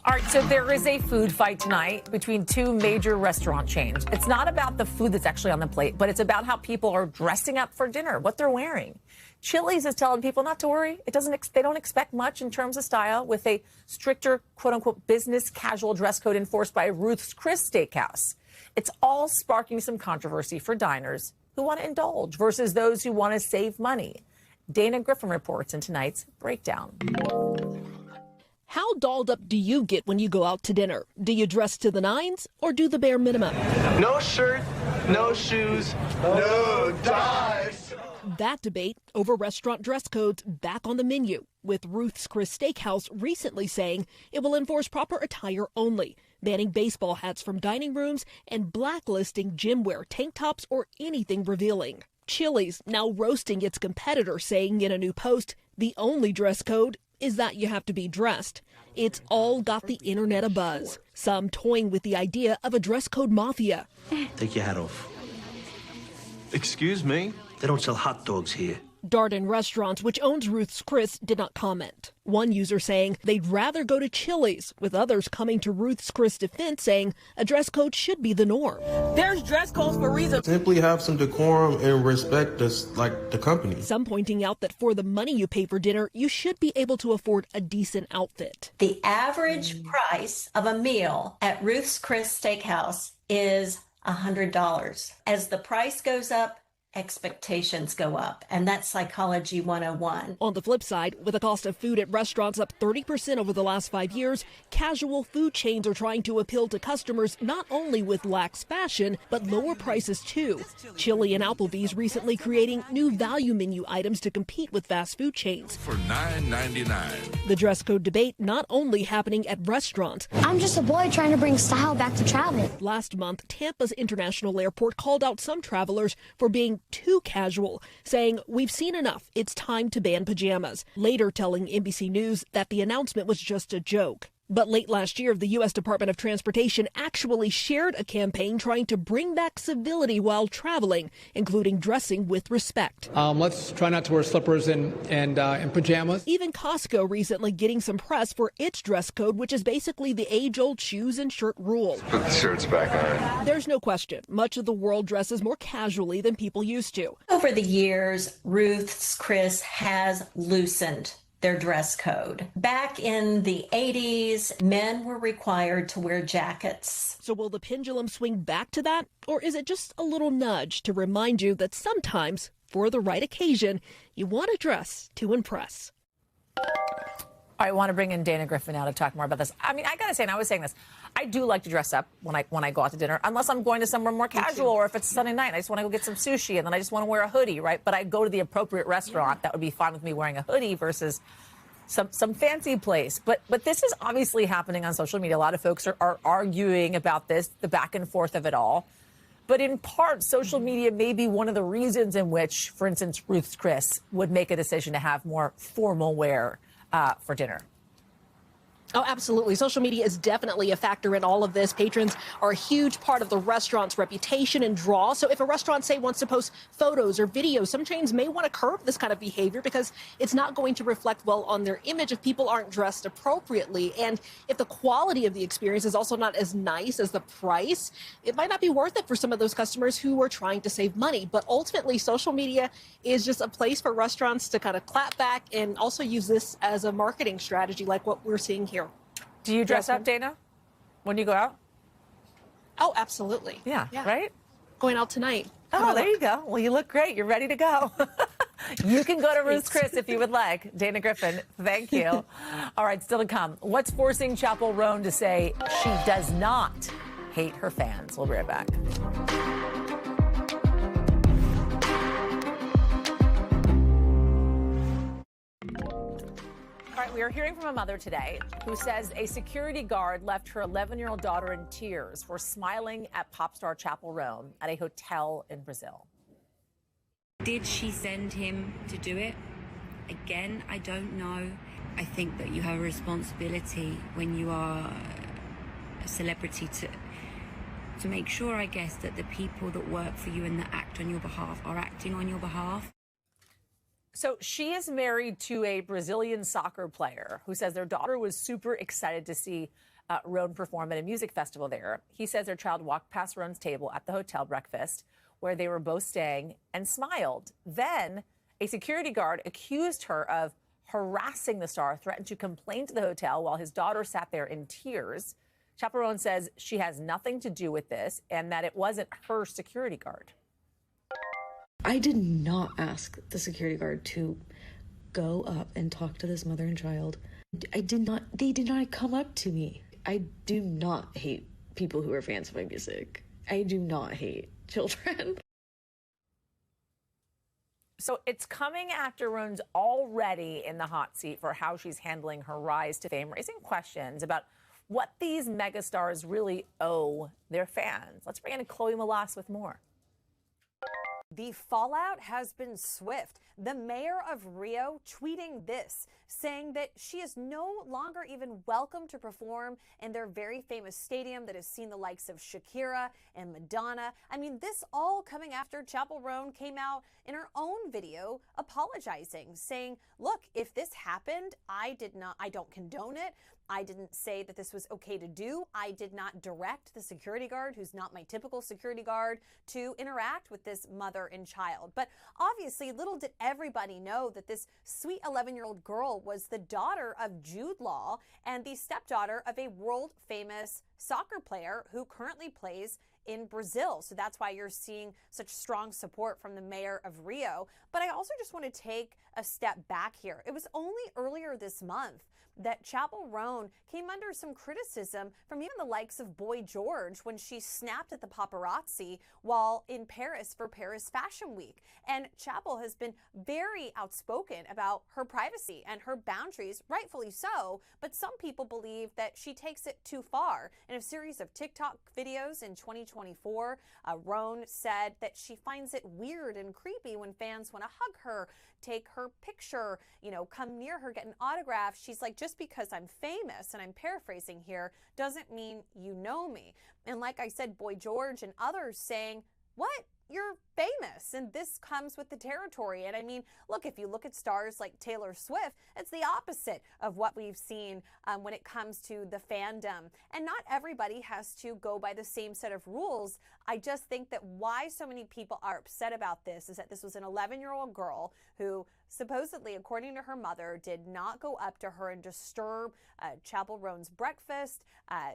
All right, so there is a food fight tonight between two major restaurant chains. It's not about the food that's actually on the plate, but it's about how people are dressing up for dinner, what they're wearing. Chili's is telling people not to worry. They don't expect much in terms of style, with a stricter, quote-unquote, business casual dress code enforced by Ruth's Chris Steakhouse. It's all sparking some controversy for diners who want to indulge versus those who want to save money. Dana Griffin reports in tonight's Breakdown. How dolled up do you get when you go out to dinner? Do you dress to the nines or do the bare minimum? No shirt, no shoes, no dives. That debate over restaurant dress codes back on the menu, with Ruth's Chris Steakhouse recently saying it will enforce proper attire only, banning baseball hats from dining rooms and blacklisting gym wear, tank tops, or anything revealing. Chili's now roasting its competitor, saying in a new post, the only dress code is that you have to be dressed. It's all got the internet abuzz. Some toying with the idea of a dress code mafia. Take your hat off. Excuse me? They don't sell hot dogs here. Darden Restaurants, which owns Ruth's Chris, did not comment. One user saying they'd rather go to Chili's, with others coming to Ruth's Chris defense saying a dress code should be the norm. There's dress codes for reasons. Simply have some decorum and respect us like the company. Some pointing out that for the money you pay for dinner, you should be able to afford a decent outfit. The average price of a meal at Ruth's Chris Steakhouse is $100. As the price goes up, expectations go up, and that's psychology 101. On the flip side, with the cost of food at restaurants up 30% over the last 5 years, casual food chains are trying to appeal to customers not only with lax fashion, but lower prices too. Chili and Applebee's recently creating new value menu items to compete with fast food chains. For $9.99. The dress code debate not only happening at restaurants. I'm just a boy trying to bring style back to travel. Last month, Tampa's International Airport called out some travelers for being too casual, saying, "We've seen enough. It's time to ban pajamas." Later telling NBC News that the announcement was just a joke. But late last year, the U.S. Department of Transportation actually shared a campaign trying to bring back civility while traveling, including dressing with respect. Let's try not to wear slippers and pajamas. Even Costco recently getting some press for its dress code, which is basically the age-old shoes and shirt rule. Put the shirts back on. There's no question. Much of the world dresses more casually than people used to. Over the years, Ruth's Chris has loosened their dress code. Back in the 80s, men were required to wear jackets. So will the pendulum swing back to that? Or is it just a little nudge to remind you that sometimes, for the right occasion, you want to dress to impress? I want to bring in Dana Griffin now to talk more about this. I mean, I got to say, and I was saying this, I do like to dress up when I go out to dinner, unless I'm going to somewhere more casual, or if it's Sunday night, I just want to go get some sushi, and then I just want to wear a hoodie, right? But I go to the appropriate restaurant. That would be fine with me wearing a hoodie versus some fancy place. But this is obviously happening on social media. A lot of folks are arguing about this, the back and forth of it all. But in part, social media may be one of the reasons in which, for instance, Ruth's Chris would make a decision to have more formal wear for dinner. Oh, absolutely. Social media is definitely a factor in all of this. Patrons are a huge part of the restaurant's reputation and draw. So if a restaurant, say, wants to post photos or videos, some chains may want to curb this kind of behavior because it's not going to reflect well on their image if people aren't dressed appropriately. And if the quality of the experience is also not as nice as the price, it might not be worth it for some of those customers who are trying to save money. But ultimately, social media is just a place for restaurants to kind of clap back and also use this as a marketing strategy like what we're seeing here. Do you dress up, Dana, when you go out? Oh, absolutely. Yeah, right? Going out tonight. Oh, there you go. Well, you look great. You're ready to go. You can go to Ruth's Chris if you would like. Dana Griffin, thank you. All right, still to come. What's forcing Chappell Roan to say she does not hate her fans? We'll be right back. All right, we are hearing from a mother today who says a security guard left her 11-year-old daughter in tears for smiling at pop star Chappell Roan at a hotel in Brazil. Did she send him to do it? Again, I don't know. I think that you have a responsibility when you are a celebrity to make sure, I guess, that the people that work for you and that act on your behalf are acting on your behalf. So she is married to a Brazilian soccer player who says their daughter was super excited to see Roan perform at a music festival there. He says their child walked past Roan's table at the hotel breakfast where they were both staying and smiled. Then a security guard accused her of harassing the star, threatened to complain to the hotel while his daughter sat there in tears. Chappell Roan says she has nothing to do with this and that it wasn't her security guard. I did not ask the security guard to go up and talk to this mother and child. They did not come up to me. I do not hate people who are fans of my music. I do not hate children. So it's coming after Roan's already in the hot seat for how she's handling her rise to fame, raising questions about what these megastars really owe their fans. Let's bring in Chloe Malas with more. The fallout has been swift. The mayor of Rio tweeting this, saying that she is no longer even welcome to perform in their very famous stadium that has seen the likes of Shakira and Madonna. I mean, this all coming after Chappell Roan came out in her own video apologizing, saying, look, if this happened, I don't condone it. I didn't say that this was okay to do. I did not direct the security guard, who's not my typical security guard, to interact with this mother and child. But obviously, little did everybody know that this sweet 11-year-old girl was the daughter of Jude Law and the stepdaughter of a world-famous soccer player who currently plays in Brazil. So that's why you're seeing such strong support from the mayor of Rio. But I also just want to take a step back here. It was only earlier this month that Chapel Roan came under some criticism from even the likes of Boy George when she snapped at the paparazzi while in Paris for Paris Fashion Week. And Chapel has been very outspoken about her privacy and her boundaries, rightfully so, but some people believe that she takes it too far. In a series of TikTok videos in 2024, Roan said that she finds it weird and creepy when fans want to hug her, take her picture, come near her, get an autograph. She's like, just because I'm famous, and I'm paraphrasing here, doesn't mean you know me. And like I said, Boy George and others saying, what? You're famous, and this comes with the territory. And I mean, look, if you look at stars like Taylor Swift, it's the opposite of what we've seen when it comes to the fandom. And not everybody has to go by the same set of rules. I just think that why so many people are upset about this is that this was an 11-year-old girl who supposedly, according to her mother, did not go up to her and disturb Chapel Roan's breakfast.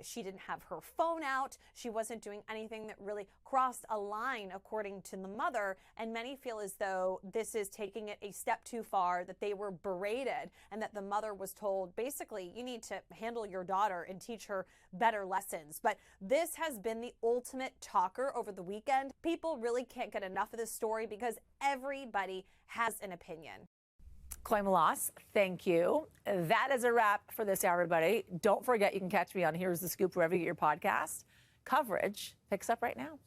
She didn't have her phone out. She wasn't doing anything that really crossed a line, according to the mother. And many feel as though this is taking it a step too far, that they were berated and that the mother was told, basically, you need to handle your daughter and teach her better lessons. But this has been the ultimate talker over the weekend. People really can't get enough of this story because everybody has an opinion. Chloe Malas, thank you. That is a wrap for this hour, everybody. Don't forget, you can catch me on Here's the Scoop wherever you get your podcast. Coverage picks up right now.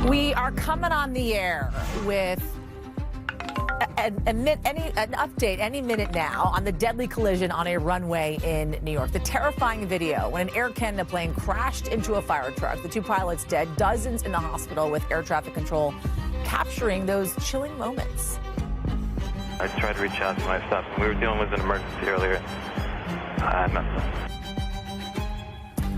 We are coming on the air with an update any minute now on the deadly collision on a runway in New York. The terrifying video when an Air Canada plane crashed into a fire truck. The two pilots dead, dozens in the hospital with air traffic control capturing those chilling moments. I tried to reach out to my stuff. We were dealing with an emergency earlier. I messed up.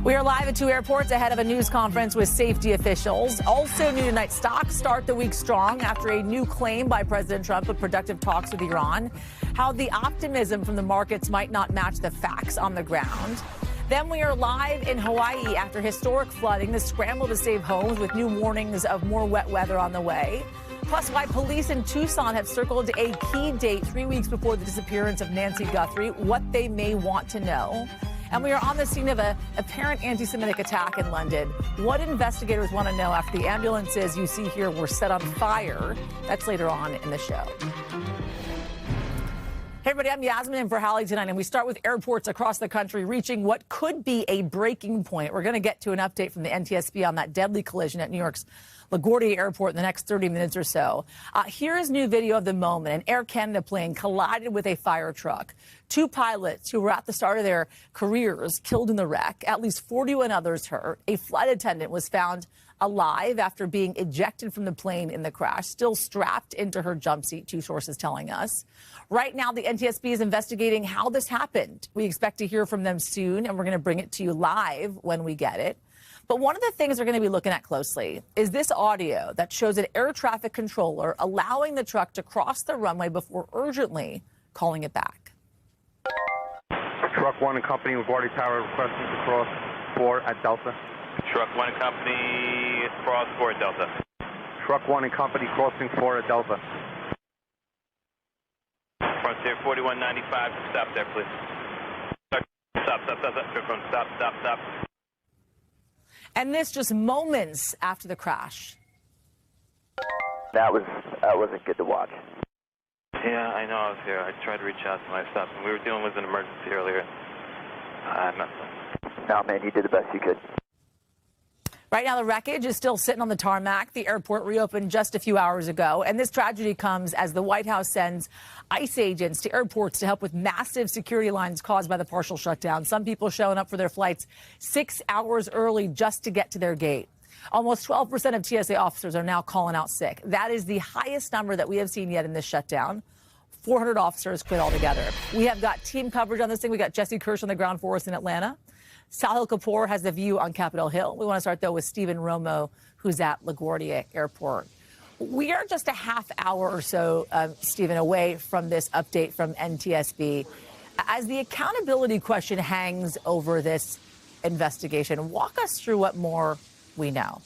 We are live at two airports ahead of a news conference with safety officials. Also new tonight, stocks start the week strong after a new claim by President Trump of productive talks with Iran. How the optimism from the markets might not match the facts on the ground. Then we are live in Hawaii after historic flooding, the scramble to save homes with new warnings of more wet weather on the way. Plus, why police in Tucson have circled a key date 3 weeks before the disappearance of Nancy Guthrie, what they may want to know. And we are on the scene of an apparent anti-Semitic attack in London. What investigators want to know after the ambulances you see here were set on fire. That's later on in the show. Hey, everybody, I'm Yasmin in for Hallie tonight, and we start with airports across the country reaching what could be a breaking point. We're going to get to an update from the NTSB on that deadly collision at New York's LaGuardia Airport in the next 30 minutes or so. Here is new video of the moment. An Air Canada plane collided with a fire truck. Two pilots who were at the start of their careers killed in the wreck. At least 41 others hurt. A flight attendant was found alive after being ejected from the plane in the crash, still strapped into her jump seat, two sources telling us. Right now, the NTSB is investigating how this happened. We expect to hear from them soon, and we're going to bring it to you live when we get it. But one of the things we're going to be looking at closely is this audio that shows an air traffic controller allowing the truck to cross the runway before urgently calling it back. Truck 1 and Company, LaGuardia Tower requesting to cross 4 at Delta. Truck 1 and Company, cross 4 at Delta. Truck 1 and Company crossing 4 at Delta. Frontier 4195, stop there, please. Stop. And this just moments after the crash. That wasn't good to watch. Yeah, I know I was here. I tried to reach out to my stuff. We were dealing with an emergency earlier. I messed up. No, man, you did the best you could. Right now, the wreckage is still sitting on the tarmac. The airport reopened just a few hours ago. And this tragedy comes as the White House sends ICE agents to airports to help with massive security lines caused by the partial shutdown. Some people showing up for their flights 6 hours early just to get to their gate. Almost 12% of TSA officers are now calling out sick. That is the highest number that we have seen yet in this shutdown. 400 officers quit altogether. We have got team coverage on this thing. We got Jesse Kirsch on the ground for us in Atlanta. Sahil Kapoor has the view on Capitol Hill. We want to start, though, with Stephen Romo, who's at LaGuardia Airport. We are just a half hour or so, Stephen, away from this update from NTSB. As the accountability question hangs over this investigation, walk us through what more we know.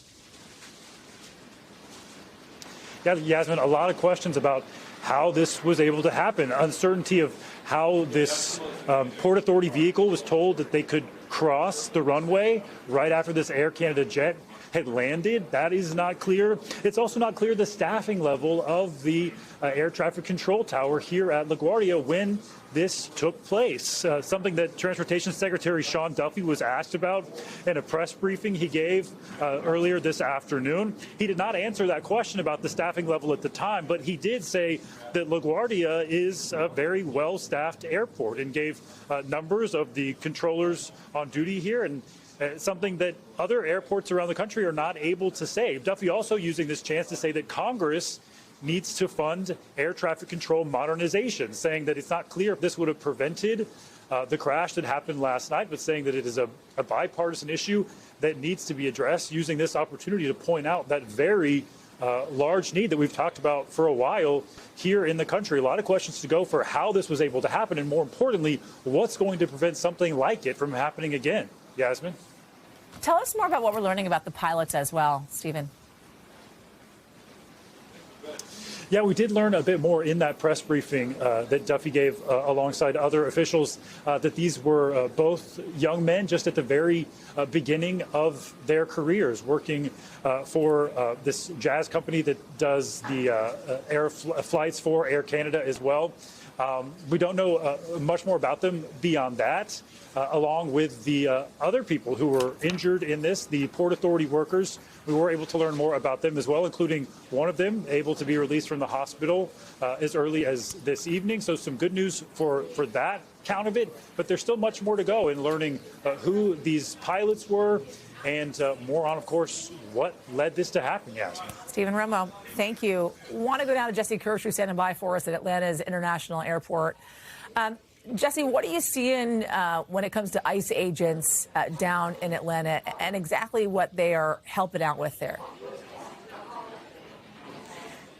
Yeah, Yasmin, a lot of questions about how this was able to happen. Uncertainty of how this Port Authority vehicle was told that they could cross the runway right after this Air Canada jet had landed. That is not clear. It's also not clear the staffing level of the air traffic control tower here at LaGuardia when this took place. Something that Transportation Secretary Sean Duffy was asked about in a press briefing he gave earlier this afternoon. He did not answer that question about the staffing level at the time, but he did say that LaGuardia is a very well-staffed airport and gave numbers of the controllers on duty here, and something that other airports around the country are not able to say. Duffy also using this chance to say that Congress needs to fund air traffic control modernization, saying that it's not clear if this would have prevented the crash that happened last night, but saying that it is a bipartisan issue that needs to be addressed, using this opportunity to point out that very large need that we've talked about for a while here in the country. A lot of questions to go for how this was able to happen, and more importantly, what's going to prevent something like it from happening again. Yasmin? Tell us more about what we're learning about the pilots as well, Stephen. Yeah, we did learn a bit more in that press briefing that Duffy gave alongside other officials that these were both young men just at the very beginning of their careers, working for this jazz company that does the air flights for Air Canada as well. We don't know much more about them beyond that, along with the other people who were injured in this, the Port Authority workers. We were able to learn more about them as well, including one of them able to be released from the hospital as early as this evening. So some good news for that count of it, but there's still much more to go in learning who these pilots were and more on, of course, what led this to happen. Yes. Stephen Romo, thank you. Want to go down to Jesse Kirsch, who's standing by for us at Atlanta's International Airport. Jesse, what are you seeing when it comes to ICE agents down in Atlanta and exactly what they are helping out with there?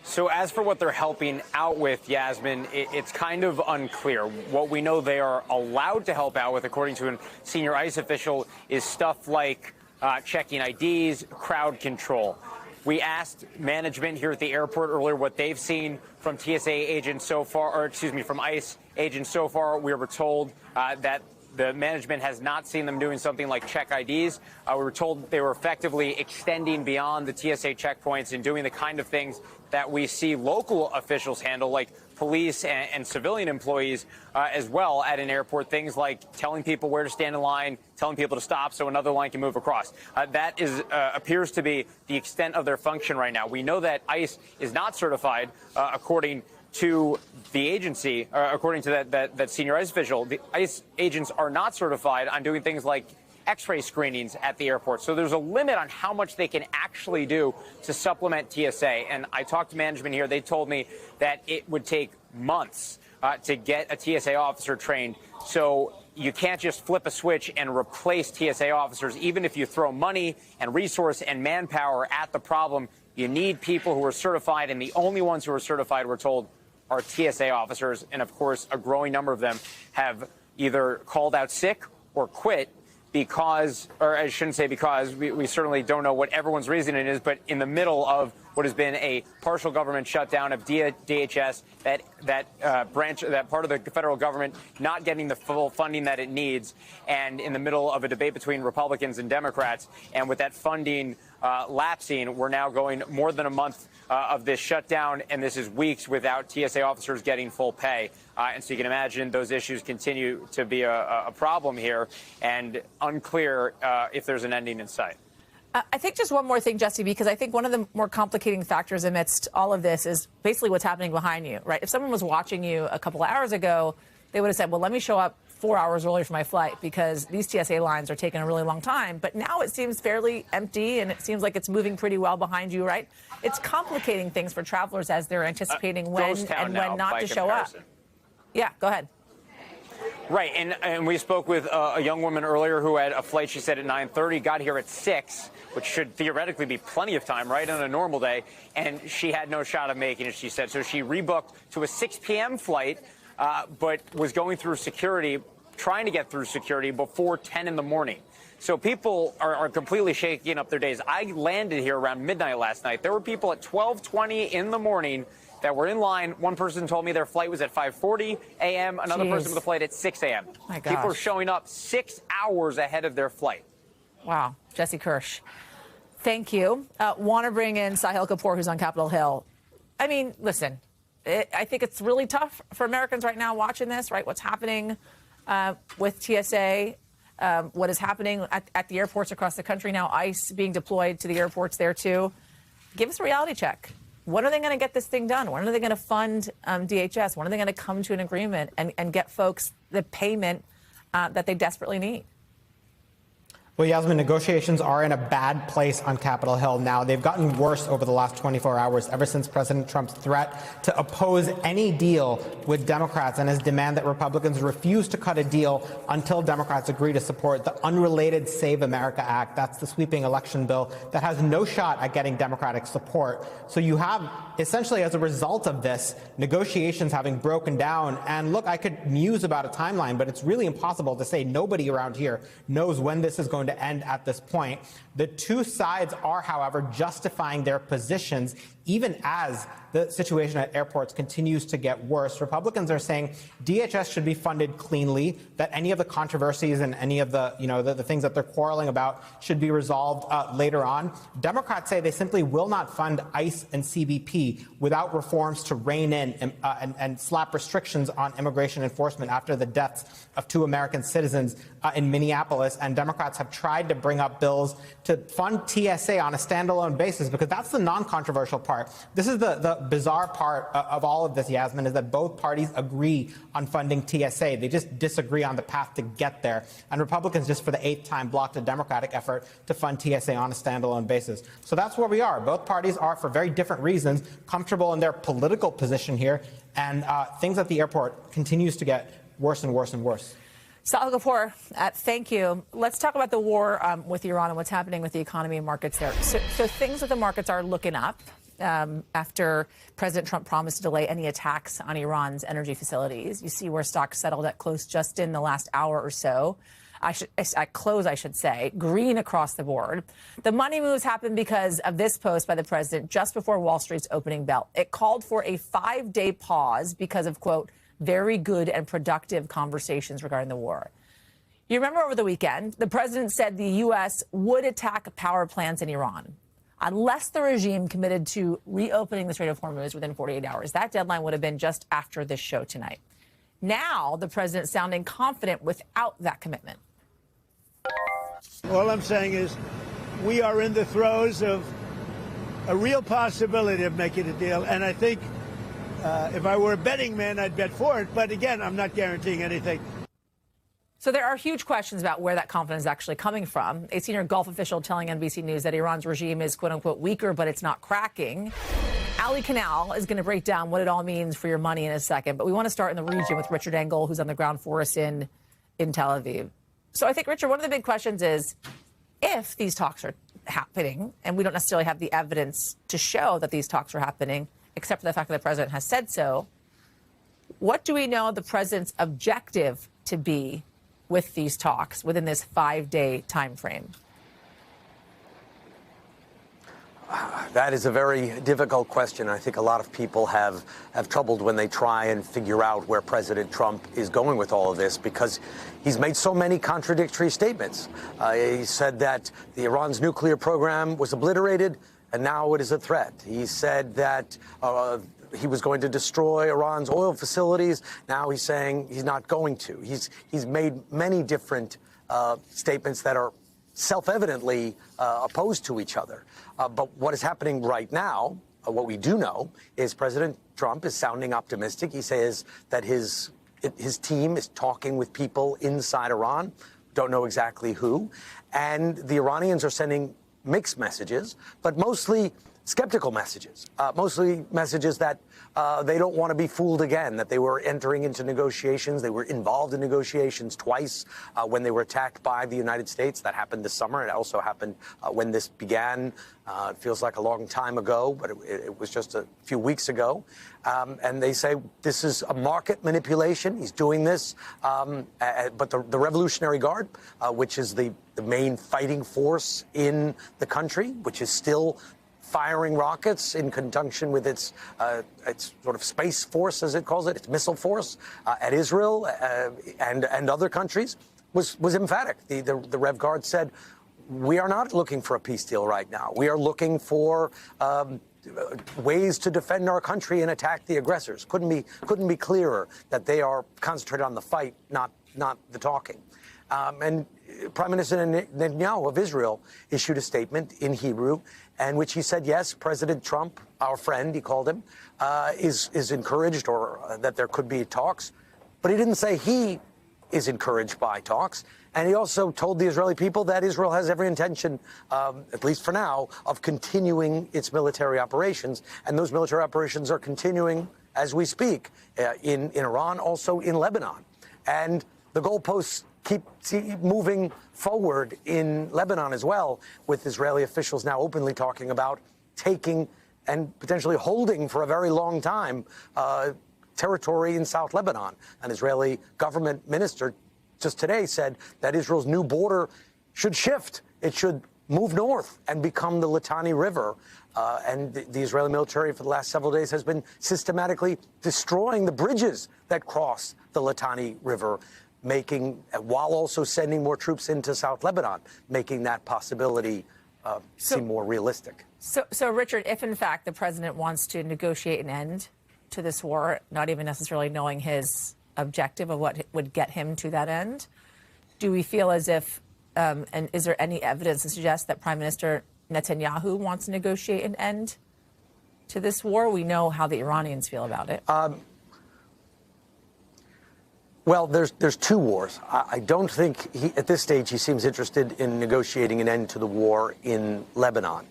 So as for what they're helping out with, Yasmin, it's kind of unclear. What we know they are allowed to help out with, according to a senior ICE official, is stuff like checking IDs, crowd control. We asked management here at the airport earlier what they've seen from TSA agents so far, or excuse me, from ICE agents so far. We were told that the management has not seen them doing something like check IDs. We were told they were effectively extending beyond the TSA checkpoints and doing the kind of things that we see local officials handle, like police and civilian employees as well at an airport. Things like telling people where to stand in line, telling people to stop so another line can move across. That appears to be the extent of their function right now. We know that ICE is not certified, according to the agency, according to that senior ICE official. The ICE agents are not certified on doing things like X-ray screenings at the airport. So there's a limit on how much they can actually do to supplement TSA. And I talked to management here. They told me that it would take months to get a TSA officer trained. So you can't just flip a switch and replace TSA officers. Even if you throw money and resource and manpower at the problem, you need people who are certified. And the only ones who are certified, we're told, are TSA officers. And of course, a growing number of them have either called out sick or quit because, or I shouldn't say because, we certainly don't know what everyone's reasoning is, but in the middle of what has been a partial government shutdown of DHS, that branch, that part of the federal government not getting the full funding that it needs, and in the middle of a debate between Republicans and Democrats, and with that funding lapsing, we're now going more than a month of this shutdown, and this is weeks without TSA officers getting full pay. And so you can imagine those issues continue to be a problem here, and unclear if there's an ending in sight. I think just one more thing, Jesse, because I think one of the more complicating factors amidst all of this is basically what's happening behind you, right? If someone was watching you a couple of hours ago, they would have said, well, let me show up 4 hours early for my flight because these TSA lines are taking a really long time. But now it seems fairly empty, and it seems like it's moving pretty well behind you, right? It's complicating things for travelers as they're anticipating when and when not to show up. Yeah, go ahead. Right, and we spoke with a young woman earlier who had a flight, she said, at 9:30, got here at 6, which should theoretically be plenty of time, right, on a normal day, and she had no shot of making it, she said. So she rebooked to a 6 p.m. flight, but was going through security, trying to get through security before 10 in the morning. So people are completely shaking up their days. I landed here around midnight last night. There were people at 12:20 in the morning that were in line. One person told me their flight was at 5:40 a.m. Another person with a flight at 6 a.m. My gosh. People are showing up 6 hours ahead of their flight. Wow. Jesse Kirsch, thank you. Want to bring in Sahil Kapoor, who's on Capitol Hill. I mean, listen, I think it's really tough for Americans right now watching this, right? What's happening with TSA, what is happening at the airports across the country now, ICE being deployed to the airports there, too. Give us a reality check. When are they going to get this thing done? When are they going to fund DHS? When are they going to come to an agreement and get folks the payment that they desperately need? Well, Yasmin, negotiations are in a bad place on Capitol Hill now. They've gotten worse over the last 24 hours, ever since President Trump's threat to oppose any deal with Democrats and his demand that Republicans refuse to cut a deal until Democrats agree to support the unrelated Save America Act. That's the sweeping election bill that has no shot at getting Democratic support. So you have, essentially, as a result of this, negotiations having broken down. And look, I could muse about a timeline, but it's really impossible to say. Nobody around here knows when this is going to end at this point. The two sides are, however, justifying their positions even as the situation at airports continues to get worse. Republicans are saying DHS should be funded cleanly, that any of the controversies and any of the, the things that they're quarreling about should be resolved later on. Democrats say they simply will not fund ICE and CBP without reforms to rein in and slap restrictions on immigration enforcement after the deaths of 2 American citizens in Minneapolis. And Democrats have tried to bring up bills to fund TSA on a standalone basis, because that's the non-controversial part. This is the bizarre part of all of this, Yasmin, is that both parties agree on funding TSA. They just disagree on the path to get there. And Republicans, just for the 8th time, blocked a Democratic effort to fund TSA on a standalone basis. So that's where we are. Both parties are, for very different reasons, comfortable in their political position here. And things at the airport continues to get worse and worse and worse. Sahil Kapoor, thank you. Let's talk about the war with Iran and what's happening with the economy and markets there. So things with the markets are looking up after President Trump promised to delay any attacks on Iran's energy facilities. You see where stocks settled at close just in the last hour or so. At close, I should say, green across the board. The money moves happened because of this post by the president just before Wall Street's opening bell. It called for a 5-day pause because of, quote, very good and productive conversations regarding the war. You remember over the weekend, the president said the U.S. would attack power plants in Iran unless the regime committed to reopening the Strait of Hormuz within 48 hours. That deadline would have been just after this show tonight. Now, the president sounding confident without that commitment. All I'm saying is we are in the throes of a real possibility of making a deal. And I think if I were a betting man, I'd bet for it. But again, I'm not guaranteeing anything. So there are huge questions about where that confidence is actually coming from. A senior Gulf official telling NBC News that Iran's regime is, quote unquote, weaker, but it's not cracking. Hallie is going to break down what it all means for your money in a second. But we want to start in the region with Richard Engel, who's on the ground for us in Tel Aviv. So I think, Richard, one of the big questions is if these talks are happening, and we don't necessarily have the evidence to show that these talks are happening, except for the fact that the president has said so, what do we know the president's objective to be with these talks within this 5-day time frame? That is a very difficult question. I think a lot of people have troubled when they try and figure out where President Trump is going with all of this, because he's made so many contradictory statements. He said that Iran's nuclear program was obliterated, and now it is a threat. He said that he was going to destroy Iran's oil facilities. Now he's saying he's not going to. He's made many different statements that are self-evidently opposed to each other. But what is happening right now, what we do know, is President Trump is sounding optimistic. He says that his team is talking with people inside Iran, don't know exactly who, and the Iranians are sending mixed messages, but mostly skeptical messages, mostly messages that they don't want to be fooled again, that they were entering into negotiations. They were involved in negotiations twice when they were attacked by the United States. That happened this summer. It also happened when this began. It feels like a long time ago, but it was just a few weeks ago. And they say this is a market manipulation. He's doing this. But the Revolutionary Guard, which is the main fighting force in the country, which is still firing rockets in conjunction with its sort of space force, as it calls it, its missile force at Israel and other countries, was emphatic. The Rev Guard said, we are not looking for a peace deal right now. We are looking for ways to defend our country and attack the aggressors. Couldn't be clearer that they are concentrated on the fight, not the talking. And Prime Minister Netanyahu of Israel issued a statement in Hebrew in which he said, yes, President Trump, our friend, he called him, is encouraged or that there could be talks. But he didn't say he is encouraged by talks. And he also told the Israeli people that Israel has every intention, at least for now, of continuing its military operations. And those military operations are continuing as we speak in Iran, also in Lebanon. And the goalposts keep moving forward in Lebanon as well, with Israeli officials now openly talking about taking and potentially holding for a very long time territory in South Lebanon. An Israeli government minister just today said that Israel's new border should shift. It should move north and become the Litani River. And the Israeli military for the last several days has been systematically destroying the bridges that cross the Litani River, while also sending more troops into South Lebanon, making that possibility seem more realistic. So, Richard, if in fact the president wants to negotiate an end to this war, not even necessarily knowing his objective of what would get him to that end, do we feel as if, and is there any evidence to suggest that Prime Minister Netanyahu wants to negotiate an end to this war? We know how the Iranians feel about it. Well, there's two wars. I don't think at this stage he seems interested in negotiating an end to the war in Lebanon.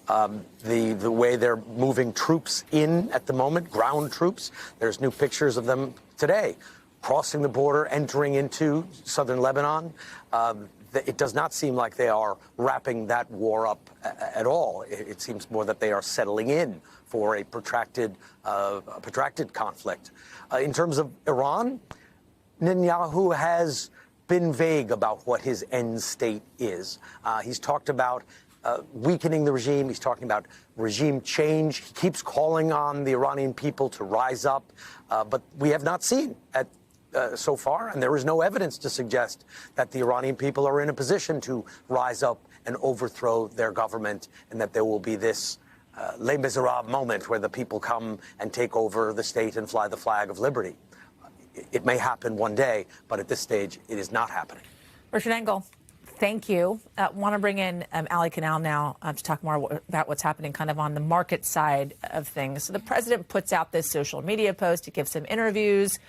The way they're moving troops in at the moment, ground troops, there's new pictures of them today, crossing the border, entering into southern Lebanon. It does not seem like they are wrapping that war up at all. It seems more that they are settling in for a protracted conflict. In terms of Iran, Netanyahu has been vague about what his end state is. He's talked about weakening the regime. He's talking about regime change. He keeps calling on the Iranian people to rise up. But we have not seen so far, and there is no evidence to suggest that the Iranian people are in a position to rise up and overthrow their government, and that there will be this Les Miserables moment where the people come and take over the state and fly the flag of liberty. It may happen one day, but at this stage, it is not happening. Richard Engel, thank you. Want to bring in Hallie now to talk more about what's happening kind of on the market side of things. So the president puts out this social media post. He gives some interviews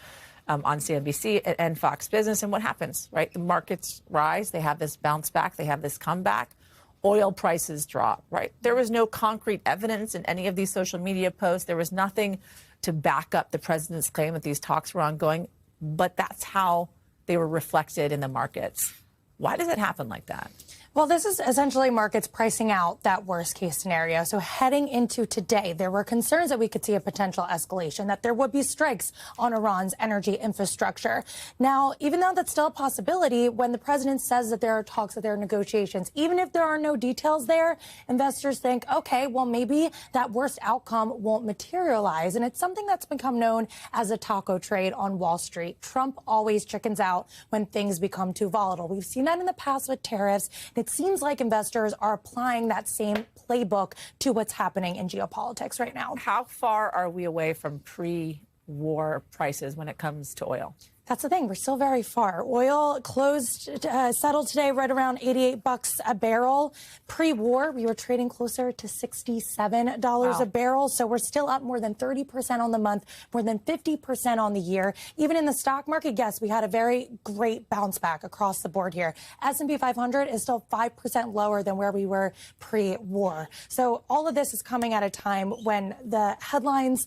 on CNBC and Fox Business. And what happens, right? The markets rise. They have this bounce back. They have this comeback. Oil prices drop, right? There was no concrete evidence in any of these social media posts. There was nothing to back up the president's claim that these talks were ongoing, but that's how they were reflected in the markets. Why does it happen like that? Well, this is essentially markets pricing out that worst case scenario. So heading into today, there were concerns that we could see a potential escalation, that there would be strikes on Iran's energy infrastructure. Now, even though that's still a possibility, when the president says that there are talks, that there are negotiations, even if there are no details there, investors think, okay, well, maybe that worst outcome won't materialize. And it's something that's become known as a taco trade on Wall Street. Trump always chickens out when things become too volatile. We've seen that in the past with tariffs. It seems like investors are applying that same playbook to what's happening in geopolitics right now. How far are we away from pre-war prices when it comes to oil? That's the thing. We're still very far. Oil settled today right around $88 a barrel. Pre-war, we were trading closer to $67 a barrel. So we're still up more than 30% on the month, more than 50% on the year. Even in the stock market, yes, we had a very great bounce back across the board here. S&P 500 is still 5% lower than where we were pre-war. So all of this is coming at a time when the headlines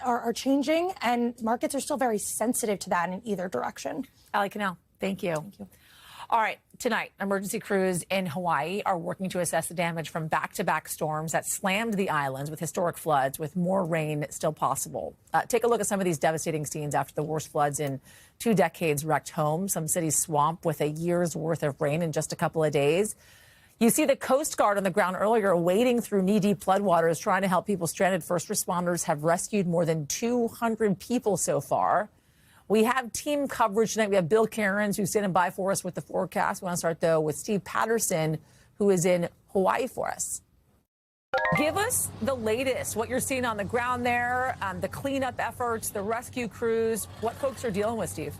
are changing, and markets are still very sensitive to that in either direction. Hallie Canal, thank you. Thank you. All right, tonight, emergency crews in Hawaii are working to assess the damage from back-to-back storms that slammed the islands with historic floods, with more rain still possible. Take a look at some of these devastating scenes after the worst floods in 2 decades wrecked homes. Some cities swamped with a year's worth of rain in just a couple of days. You see the Coast Guard on the ground earlier wading through knee-deep floodwaters trying to help people stranded. First responders have rescued more than 200 people so far. We have team coverage tonight. We have Bill Cairns, who's standing by for us with the forecast. We want to start, though, with Steve Patterson, who is in Hawaii for us. Give us the latest, what you're seeing on the ground there, the cleanup efforts, the rescue crews, what folks are dealing with, Steve.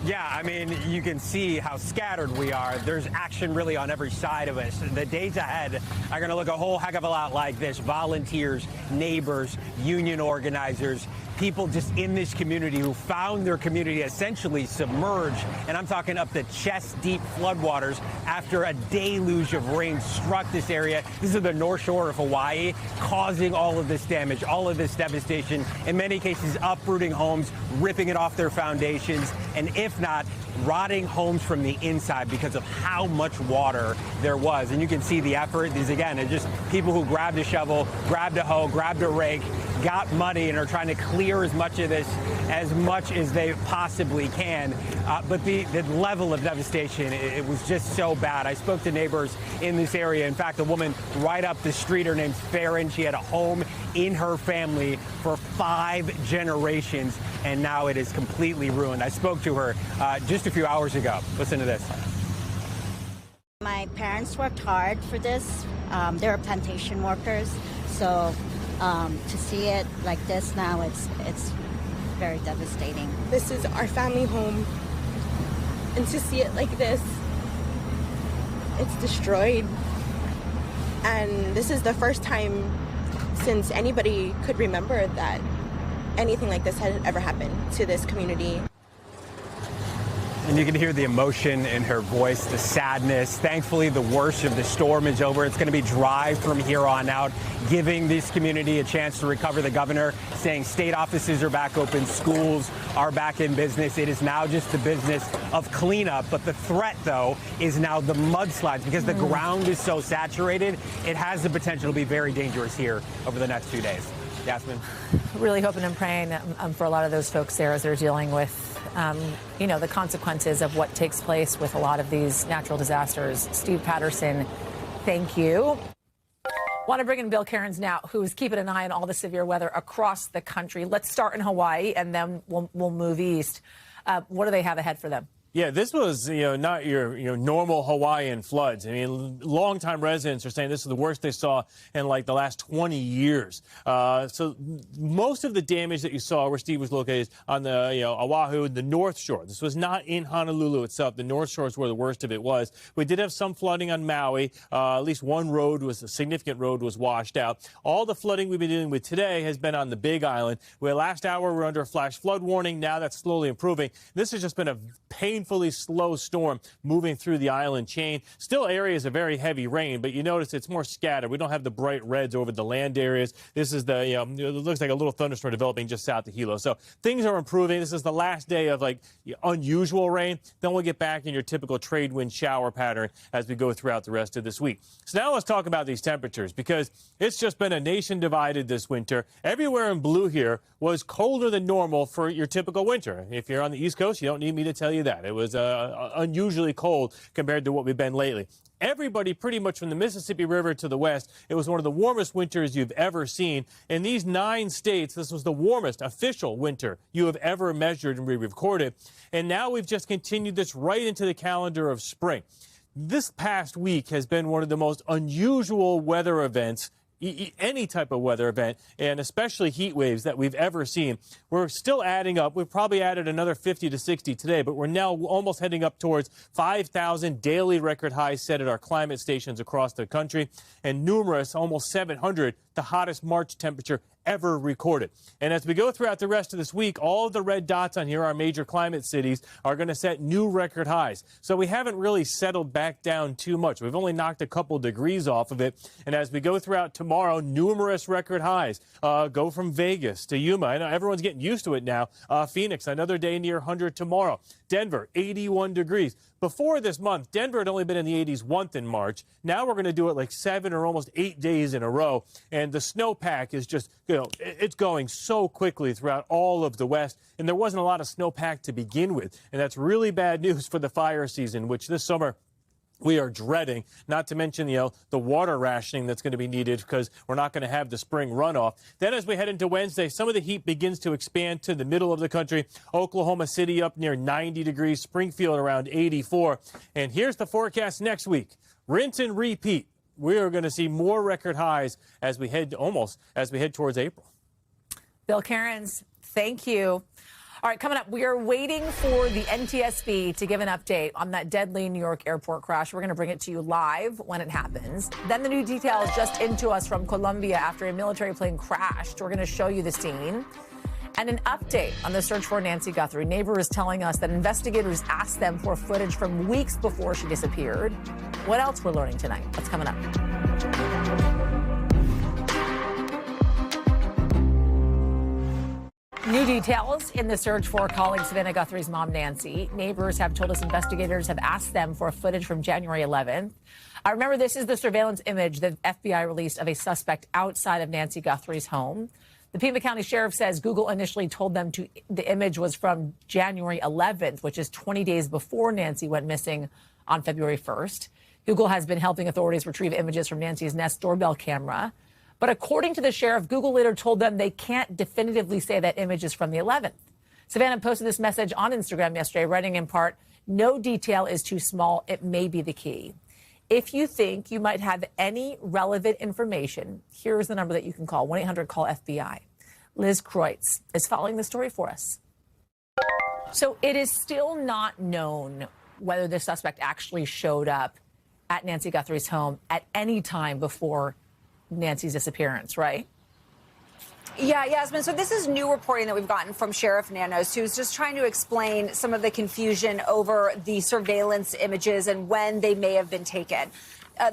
Yeah, I mean, you can see how scattered we are. There's action really on every side of us. The days ahead are going to look a whole heck of a lot like this. Volunteers, neighbors, union organizers, people just in this community who found their community essentially submerged. And I'm talking up to chest-deep floodwaters after a deluge of rain struck this area. This is the North Shore of Hawaii, causing all of this damage, all of this devastation, in many cases uprooting homes, ripping it off their foundations, and if not, rotting homes from the inside because of how much water there was. And you can see the effort. These, again, are just people who grabbed a shovel, grabbed a hoe, grabbed a rake, got muddy, and are trying to clear as much of this as they possibly can. But the level of devastation, it was just so bad. I spoke to neighbors in this area. In fact, a woman right up the street, her name's Farron. She had a home in her family for 5 generations, and now it is completely ruined. I spoke to her just a few hours ago. Listen to this. My parents worked hard for this. They were plantation workers, so to see it like this now, it's very devastating. This is our family home, and to see it like this, it's destroyed. And this is the first time since anybody could remember that anything like this had ever happened to this community. And you can hear the emotion in her voice, the sadness. Thankfully, the worst of the storm is over. It's going to be dry from here on out, giving this community a chance to recover. The governor saying state offices are back open, schools are back in business. It is now just the business of cleanup. But the threat, though, is now the mudslides. Because the ground is so saturated, it has the potential to be very dangerous here over the next few days. Yasmin? Really hoping and praying for a lot of those folks there as they're dealing with the consequences of what takes place with a lot of these natural disasters. Steve Patterson, thank you. Want to bring in Bill Cairns now, who is keeping an eye on all the severe weather across the country. Let's start in Hawaii, and then we'll move east. What do they have ahead for them? Yeah, this was, not your normal Hawaiian floods. I mean, longtime residents are saying this is the worst they saw in like the last 20 years. So most of the damage that you saw where Steve was located on the, Oahu, the North Shore. This was not in Honolulu itself. The North Shore is where the worst of it was. We did have some flooding on Maui. At least one a significant road was washed out. All the flooding we've been dealing with today has been on the Big Island, where last hour we were under a flash flood warning. Now that's slowly improving. This has just been a painfully slow storm moving through the island chain. Still areas of very heavy rain, but you notice it's more scattered. We don't have the bright reds over the land areas. This is it looks like a little thunderstorm developing just south of Hilo. So things are improving. This is the last day of unusual rain. Then we'll get back in your typical trade wind shower pattern as we go throughout the rest of this week. So now let's talk about these temperatures, because it's just been a nation divided this winter. Everywhere in blue here was colder than normal for your typical winter. If you're on the East Coast, you don't need me to tell you that. It was unusually cold compared to what we've been lately. Everybody pretty much from the Mississippi River to the west, it was one of the warmest winters you've ever seen. In these 9 states, this was the warmest official winter you have ever measured and recorded. And now we've just continued this right into the calendar of spring. This past week has been one of the most unusual weather events any type of weather event, and especially heat waves that we've ever seen. We're still adding up. We've probably added another 50 to 60 today, but we're now almost heading up towards 5,000 daily record highs set at our climate stations across the country, and numerous, almost 700, the hottest March temperature ever recorded. And as we go throughout the rest of this week, all of the red dots on here, our major climate cities, are going to set new record highs. So we haven't really settled back down too much. We've only knocked a couple degrees off of it. And as we go throughout tomorrow, numerous record highs go from Vegas to Yuma. I know everyone's getting used to it now. Phoenix, another day near 100 tomorrow. Denver, 81 degrees. Before this month, Denver had only been in the 80s once in March. Now we're going to do it like 7 or almost 8 days in a row. And the snowpack is just, it's going so quickly throughout all of the West. And there wasn't a lot of snowpack to begin with. And that's really bad news for the fire season, which this summer we are dreading, not to mention, the water rationing that's going to be needed because we're not going to have the spring runoff. Then as we head into Wednesday, some of the heat begins to expand to the middle of the country. Oklahoma City up near 90 degrees, Springfield around 84. And here's the forecast next week. Rinse and repeat. We are going to see more record highs as we head towards April. Bill Cairns, thank you. All right, coming up, we are waiting for the NTSB to give an update on that deadly New York airport crash. We're going to bring it to you live when it happens. Then the new details just into us from Colombia after a military plane crashed. We're going to show you the scene. And an update on the search for Nancy Guthrie. Neighbors telling us that investigators asked them for footage from weeks before she disappeared. What else we're learning tonight? That's coming up. New details in the search for colleague Savannah Guthrie's mom, Nancy. Neighbors have told us investigators have asked them for footage from January 11th. I remember this is the surveillance image that FBI released of a suspect outside of Nancy Guthrie's home. The Pima County Sheriff says Google initially told them the image was from January 11th, which is 20 days before Nancy went missing on February 1st. Google has been helping authorities retrieve images from Nancy's Nest doorbell camera. But according to the sheriff, Google later told them they can't definitively say that image is from the 11th. Savannah posted this message on Instagram yesterday, writing in part, "No detail is too small. It may be the key. If you think you might have any relevant information, here's the number that you can call, 1-800-CALL-FBI. Liz Kreutz is following the story for us. So it is still not known whether the suspect actually showed up at Nancy Guthrie's home at any time before Nancy's disappearance, right? Yeah, Yasmin. So this is new reporting that we've gotten from Sheriff Nanos, who's just trying to explain some of the confusion over the surveillance images and when they may have been taken.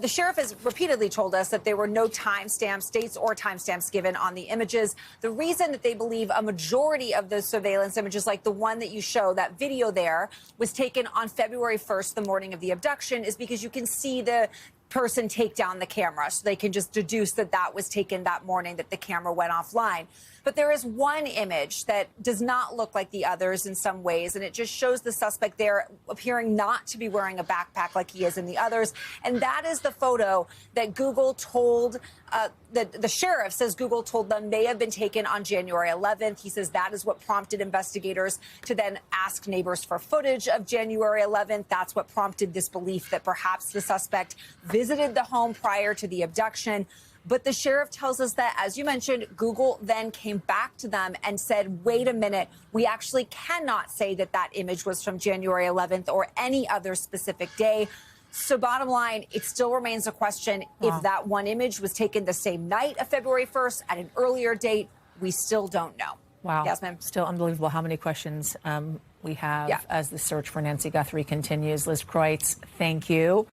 The sheriff has repeatedly told us that there were no timestamps, dates or timestamps given on the images. The reason that they believe a majority of the surveillance images, like the one that you show, that video there, was taken on February 1st, the morning of the abduction, is because you can see the person take down the camera. So they can just deduce that that was taken that morning, that the camera went offline. But there is one image that does not look like the others in some ways, and it just shows the suspect there appearing not to be wearing a backpack like he is in the others. And that is the photo that Google told, the sheriff says Google told them may have been taken on January 11th. He says that is what prompted investigators to then ask neighbors for footage of January 11th. That's what prompted this belief that perhaps the suspect visited the home prior to the abduction. But the sheriff tells us that, as you mentioned, Google then came back to them and said, wait a minute, we actually cannot say that that image was from January 11th or any other specific day. So bottom line, it still remains a question if that one image was taken the same night of February 1st at an earlier date. We still don't know. Wow. Yasmin. Still unbelievable how many questions we have as the search for Nancy Guthrie continues. Liz Kreutz, thank you.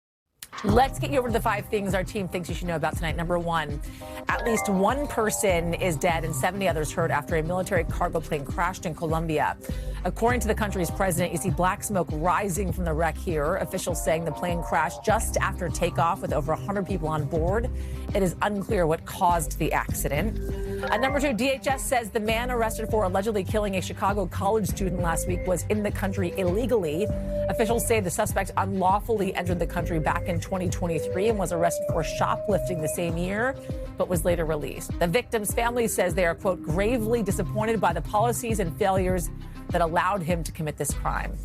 Let's get you over to the 5 things our team thinks you should know about tonight. Number 1, at least one person is dead and 70 others hurt after a military cargo plane crashed in Colombia. According to the country's president, you see black smoke rising from the wreck here. Officials saying the plane crashed just after takeoff with over 100 people on board. It is unclear what caused the accident. Number 2, DHS says the man arrested for allegedly killing a Chicago college student last week was in the country illegally. Officials say the suspect unlawfully entered the country back in 2023 and was arrested for shoplifting the same year, but was later released. The victim's family says they are, quote, gravely disappointed by the policies and failures that allowed him to commit this crime.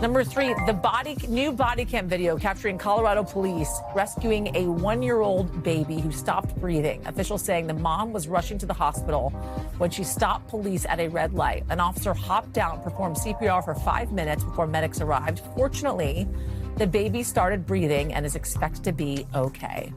Number 3, the new body cam video capturing Colorado police rescuing a 1-year-old baby who stopped breathing. Officials saying the mom was rushing to the hospital when she stopped police at a red light. An officer hopped down, performed CPR for 5 minutes before medics arrived. Fortunately, the baby started breathing and is expected to be okay.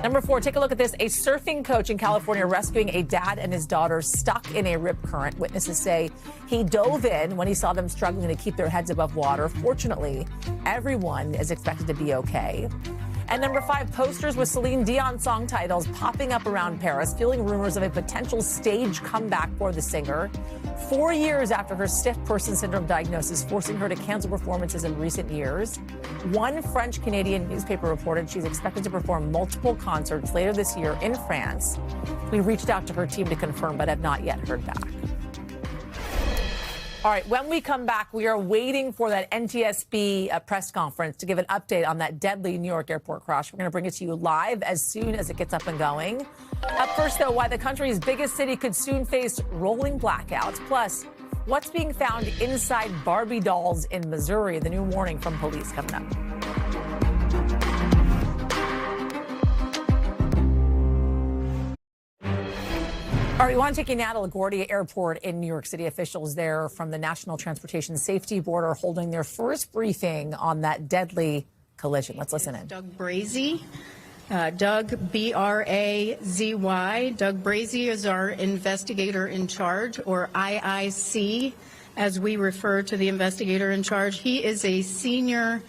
Number 4, take a look at this. A surfing coach in California rescuing a dad and his daughter stuck in a rip current. Witnesses say he dove in when he saw them struggling to keep their heads above water. Fortunately, everyone is expected to be okay. And number 5, posters with Celine Dion song titles popping up around Paris, fueling rumors of a potential stage comeback for the singer. 4 years after her stiff person syndrome diagnosis, forcing her to cancel performances in recent years. One French-Canadian newspaper reported she's expected to perform multiple concerts later this year in France. We reached out to her team to confirm, but have not yet heard back. All right, when we come back, we are waiting for that NTSB press conference to give an update on that deadly New York airport crash. We're going to bring it to you live as soon as it gets up and going. Up first, though, why the country's biggest city could soon face rolling blackouts. Plus, what's being found inside Barbie dolls in Missouri. The new warning from police coming up. All right, we want to take you now to LaGuardia Airport in New York City. Officials there from the National Transportation Safety Board are holding their first briefing on that deadly collision. Let's listen in. Doug Brazy. Doug, B-R-A-Z-Y. Doug Brazy is our investigator in charge, or IIC, as we refer to the investigator in charge. He is a senior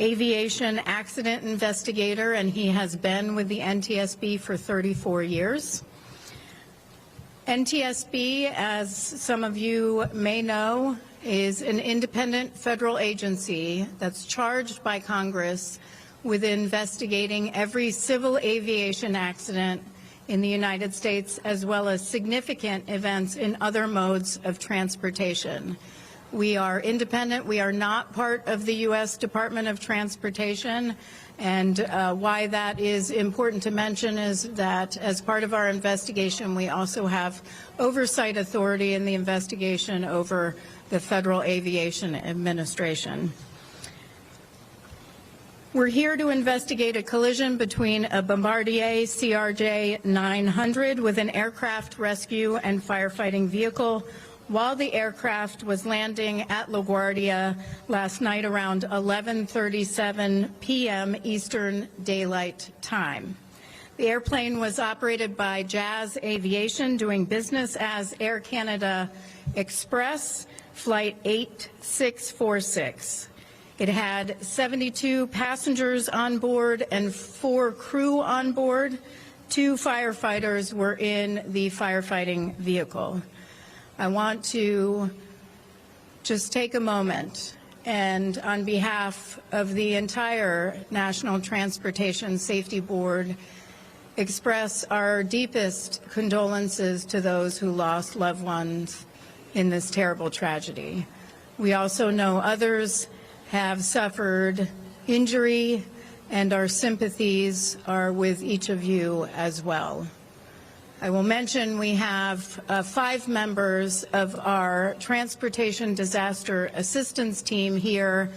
aviation accident investigator, and he has been with the NTSB for 34 years. NTSB, as some of you may know, is an independent federal agency that's charged by Congress with investigating every civil aviation accident in the United States, as well as significant events in other modes of transportation. We are independent. We are not part of the U.S. Department of Transportation. And why that is important to mention is that as part of our investigation, we also have oversight authority in the investigation over the Federal Aviation Administration. We're here to investigate a collision between a Bombardier CRJ 900 with an aircraft rescue and firefighting vehicle while the aircraft was landing at LaGuardia last night around 11:37 p.m. Eastern Daylight Time. The airplane was operated by Jazz Aviation, doing business as Air Canada Express, Flight 8646. It had 72 passengers on board and 4 crew on board. 2 firefighters were in the firefighting vehicle. I want to just take a moment and, on behalf of the entire National Transportation Safety Board, express our deepest condolences to those who lost loved ones in this terrible tragedy. We also know others have suffered injury, and our sympathies are with each of you as well. I will mention we have 5 members of our Transportation Disaster Assistance Team here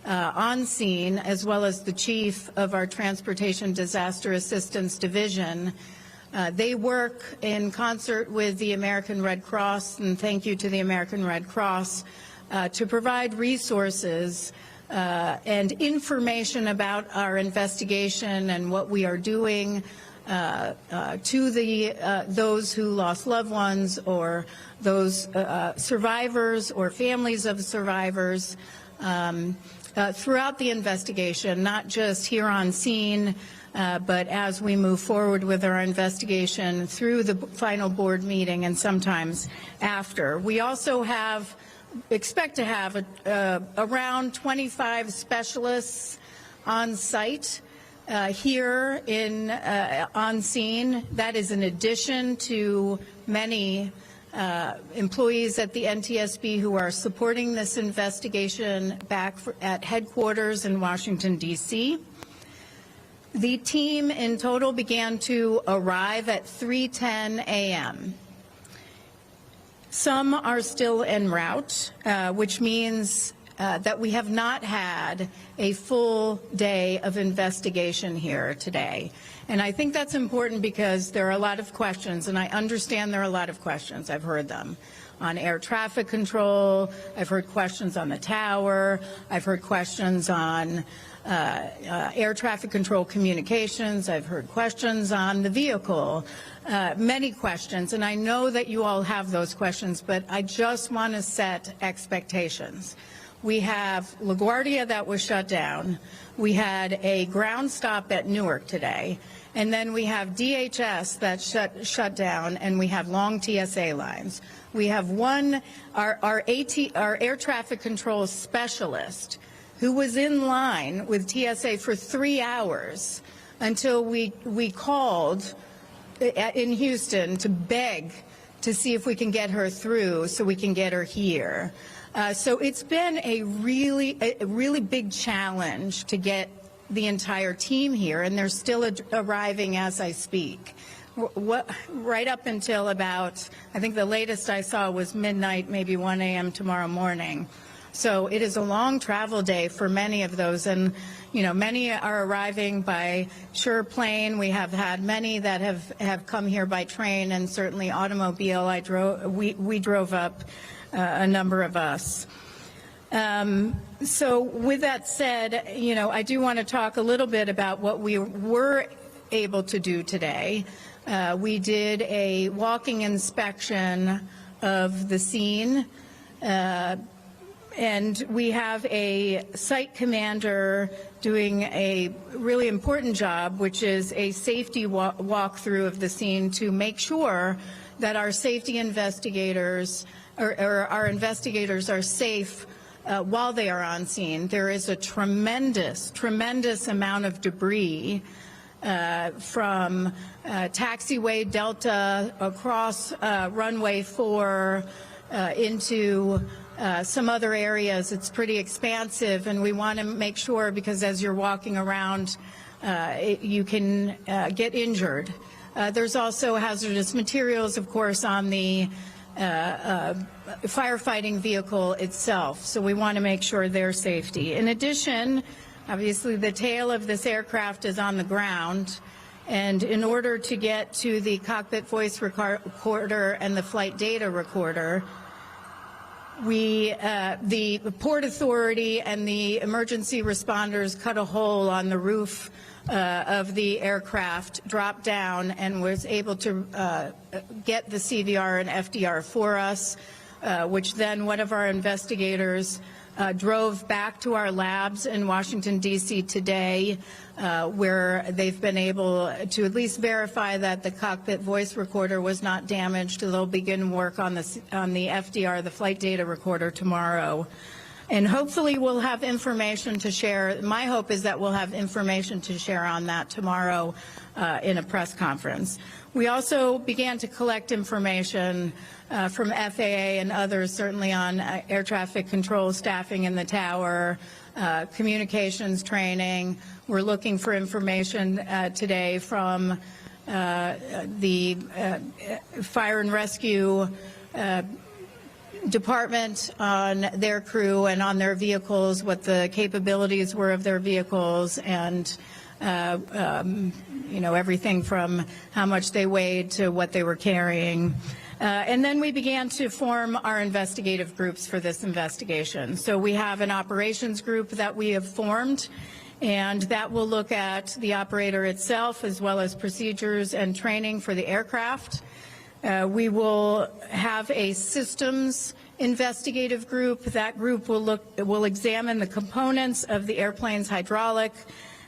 on scene, as well as the chief of our Transportation Disaster Assistance Division. They work in concert with the American Red Cross, and thank you to the American Red Cross, to provide resources and information about our investigation and what we are doing to those who lost loved ones, or those survivors or families of survivors throughout the investigation, not just here on scene, but as we move forward with our investigation through the final board meeting and sometimes after. We also expect to have around 25 specialists on site here on scene. That is in addition to many employees at the NTSB who are supporting this investigation back at headquarters in Washington, D.C. The team in total began to arrive at 3:10 a.m. Some are still en route, which means that we have not had a full day of investigation here today. And I think that's important because there are a lot of questions, and I understand there are a lot of questions. I've heard them on air traffic control. I've heard questions on the tower. I've heard questions on air traffic control communications. I've heard questions on the vehicle, many questions. And I know that you all have those questions, but I just want to set expectations. We have LaGuardia that was shut down. We had a ground stop at Newark today. And then we have DHS that shut down, and we have long TSA lines. We have our air traffic control specialist who was in line with TSA for 3 hours until we called in Houston to beg to see if we can get her through so we can get her here. So it's been a really big challenge to get the entire team here, and they're still arriving as I speak. Right up until about, I think the latest I saw was midnight, maybe 1 a.m. tomorrow morning. So it is a long travel day for many of those, and many are arriving by sure plane. We have had many that have come here by train, and certainly automobile. We drove up, a number of us. So with that said, I do want to talk a little bit about what we were able to do today. We did a walking inspection of the scene, and we have a site commander doing a really important job, which is a safety walkthrough of the scene to make sure that our safety investigators or our investigators are safe while they are on scene. There is a tremendous amount of debris from taxiway Delta across runway 4 into some other areas. It's pretty expansive, and we want to make sure, because as you're walking around, you can get injured. There's also hazardous materials, of course, on the firefighting vehicle itself, so we want to make sure their safety. In addition, obviously the tail of this aircraft is on the ground, and in order to get to the cockpit voice recorder and the flight data recorder, the Port Authority and the emergency responders cut a hole on the roof of the aircraft, dropped down, and was able to get the CVR and FDR for us, which then one of our investigators drove back to our labs in Washington, D.C. today, where they've been able to at least verify that the cockpit voice recorder was not damaged. They'll begin work on the FDR, the flight data recorder, tomorrow. And hopefully we'll have information to share. My hope is that we'll have information to share on that tomorrow in a press conference. We also began to collect information from FAA and others, certainly on air traffic control staffing in the tower, communications training. We're looking for information today from the Fire and Rescue Department on their crew and on their vehicles, what the capabilities were of their vehicles, and everything from how much they weighed to what they were carrying. And then we began to form our investigative groups for this investigation. So we have an operations group that we have formed, and that will look at the operator itself as well as procedures and training for the aircraft. We will have a systems investigative group. That group will examine the components of the airplane's hydraulic,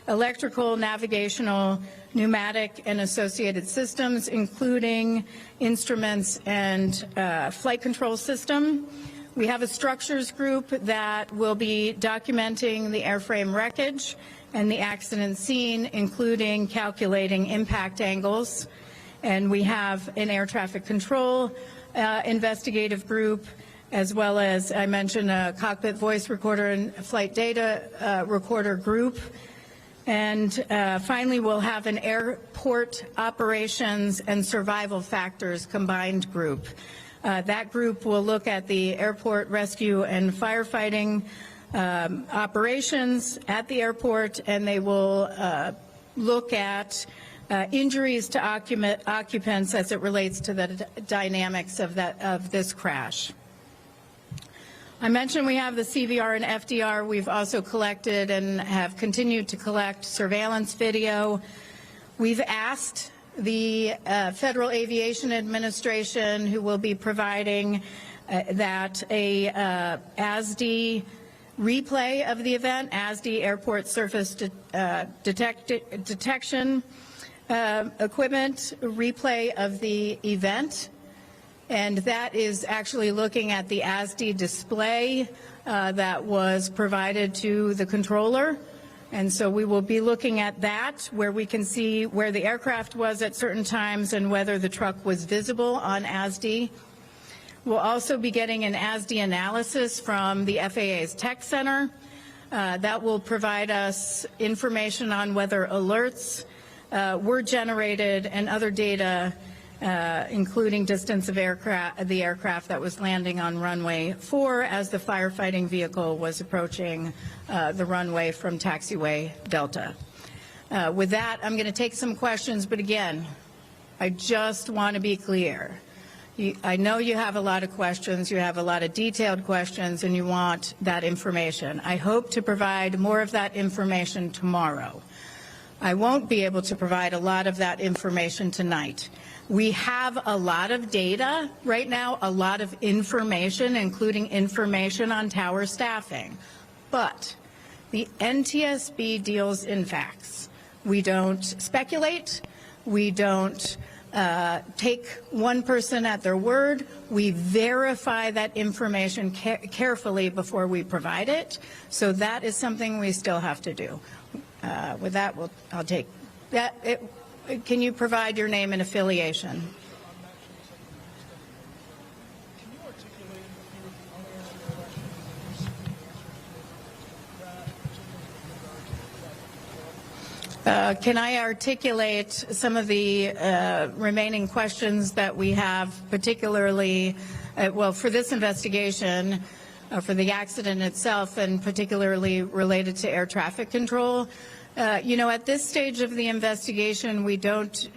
electrical, navigational, pneumatic, and associated systems, including instruments and flight control system. We have a structures group that will be documenting the airframe wreckage and the accident scene, including calculating impact angles. And we have an air traffic control investigative group, as well as, I mentioned, a cockpit voice recorder and flight data recorder group. And finally, we'll have an airport operations and survival factors combined group. That group will look at the airport rescue and firefighting operations at the airport, and they will look at injuries to occupants as it relates to the dynamics of this crash. I mentioned we have the CVR and FDR. We've also collected and have continued to collect surveillance video. We've asked the Federal Aviation Administration, who will be providing that a ASD replay of the event, ASD Airport Surface Detection Equipment replay of the event. And that is actually looking at the ASD display that was provided to the controller. And so we will be looking at that, where we can see where the aircraft was at certain times and whether the truck was visible on ASD. We'll also be getting an ASD analysis from the FAA's Tech Center. That will provide us information on whether alerts were generated and other data, including distance of the aircraft that was landing on runway 4 as the firefighting vehicle was approaching the runway from taxiway Delta. With that, I'm going to take some questions, but again, I just want to be clear. I know you have a lot of questions, you have a lot of detailed questions, and you want that information. I hope to provide more of that information tomorrow. I won't be able to provide a lot of that information tonight. We have a lot of data right now, a lot of information, including information on tower staffing. But the NTSB deals in facts. We don't speculate. We don't take one person at their word. We verify that information carefully before we provide it. So that is something we still have to do. With that, I'll take that. Can you provide your name and affiliation? Can I articulate some of the remaining questions that we have, particularly, well, for this investigation, for the accident itself, and particularly related to air traffic control? You know, at this stage of the investigation, we don't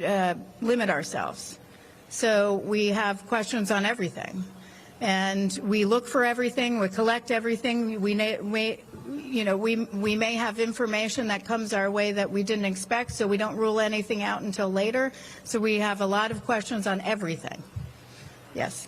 limit ourselves. So we have questions on everything. And we look for everything, we collect everything. We may have information that comes our way that we didn't expect, so we don't rule anything out until later. So we have a lot of questions on everything. Yes.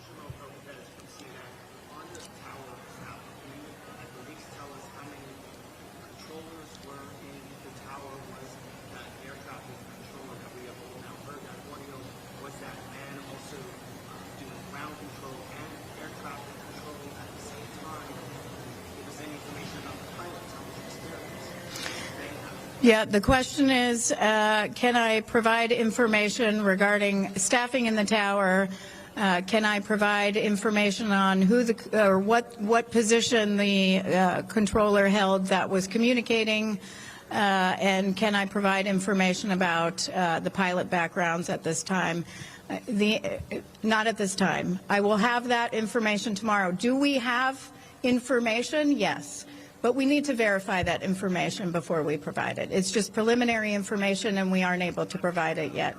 Yeah, the question is, can I provide information regarding staffing in the tower? Can I provide information on who or what position the controller held that was communicating? And can I provide information about the pilot backgrounds at this time? Not at this time. I will have that information tomorrow. Do we have information? Yes. But we need to verify that information before we provide it. It's just preliminary information, and we aren't able to provide it yet.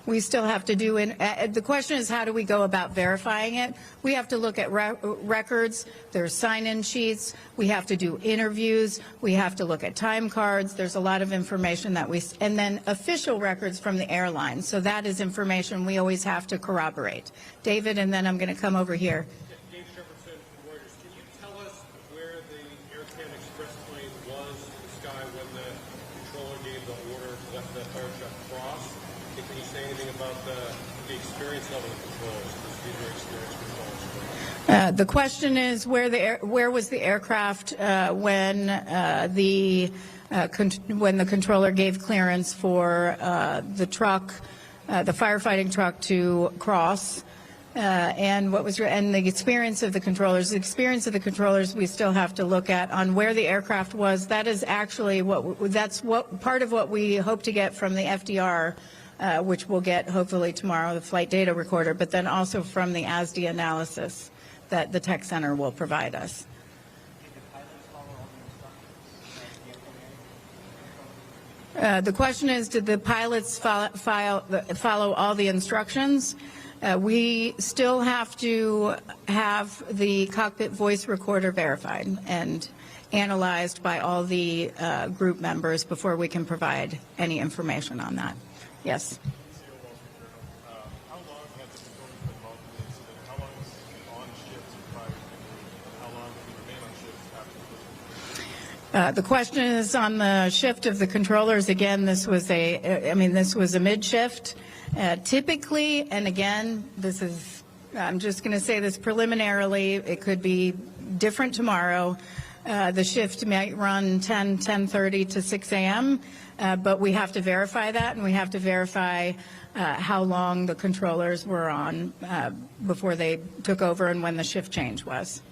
We still have to do the question is, how do we go about verifying it? We have to look at records. There's sign-in sheets. We have to do interviews. We have to look at time cards. There's a lot of information that and then official records from the airline. So that is information we always have to corroborate. David, and then I'm going to come over here. The question is, where was the aircraft when the controller gave clearance for the truck, the firefighting truck, to cross, and what was and the experience of the controllers. The experience of the controllers we still have to look at on where the aircraft was. That is actually part of what we hope to get from the FDR which we'll get hopefully tomorrow, the flight data recorder, but then also from the ASDI analysis that the tech center will provide us. The question is, did the pilots follow all the instructions? We still have to have the cockpit voice recorder verified and analyzed by all the group members before we can provide any information on that. Yes. The question is on the shift of the controllers. Again, this was a mid-shift. Typically, and again, I'm just going to say this preliminarily, it could be different tomorrow. The shift might run 10:30 to 6 a.m., but we have to verify that, and we have to verify how long the controllers were on before they took over and when the shift change was.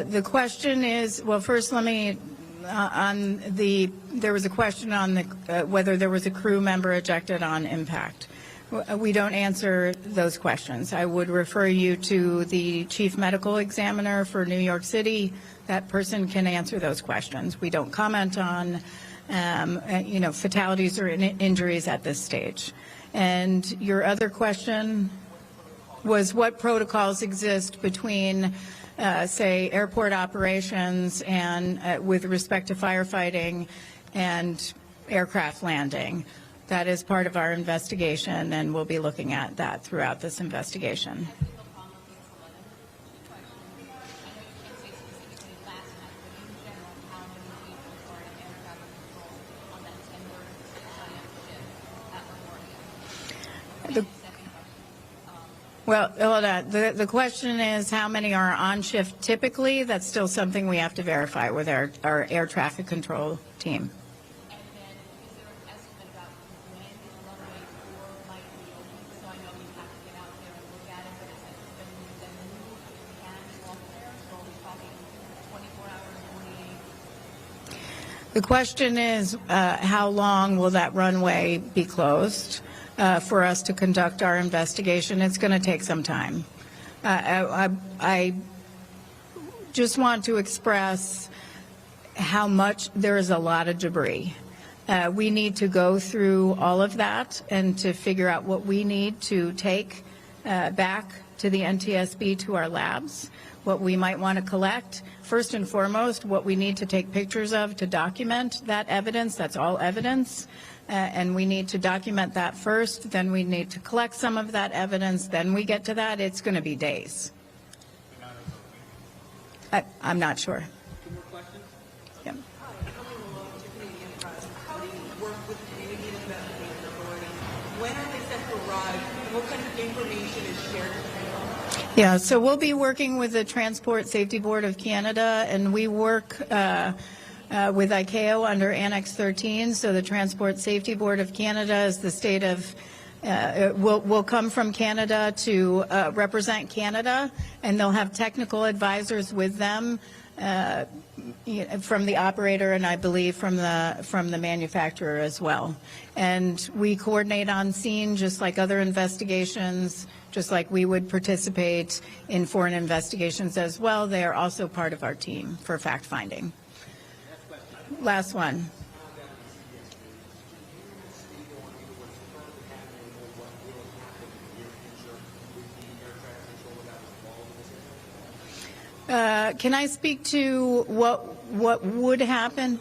The question is, well, first let me, there was a question on whether there was a crew member ejected on impact. We don't answer those questions. I would refer you to the chief medical examiner for New York City. That person can answer those questions. We don't comment on, fatalities or injuries at this stage. And your other question was what protocols exist between say, airport operations and with respect to firefighting and aircraft landing. That is part of our investigation, and we'll be looking at that throughout this investigation. Well, hold on. The question is how many are on shift typically. That's still something we have to verify with our air traffic control team. The question is how long will that runway be closed? For us to conduct our investigation. It's going to take some time. I just want to express how much there is a lot of debris. We need to go through all of that and to figure out what we need to take back to the NTSB, to our labs, what we might want to collect. First and foremost, what we need to take pictures of to document that evidence. That's all evidence. And we need to document that first, then we need to collect some of that evidence, then we get to that. It's going to be days. I'm not sure. Two more questions? Yep. Coming along to Canadian press, how do you work with Canadian investigative authorities? When are they set to arrive? And what kind of information is shared with them? Yeah, so we'll be working with the Transport Safety Board of Canada, and we work with ICAO under Annex 13. So the Transport Safety Board of Canada is the state of, will come from Canada to represent Canada, and they'll have technical advisors with them from the operator and I believe from the manufacturer as well. And we coordinate on scene just like other investigations, just like we would participate in foreign investigations as well. They are also part of our team for fact finding. Last one. Can I speak to what would happen?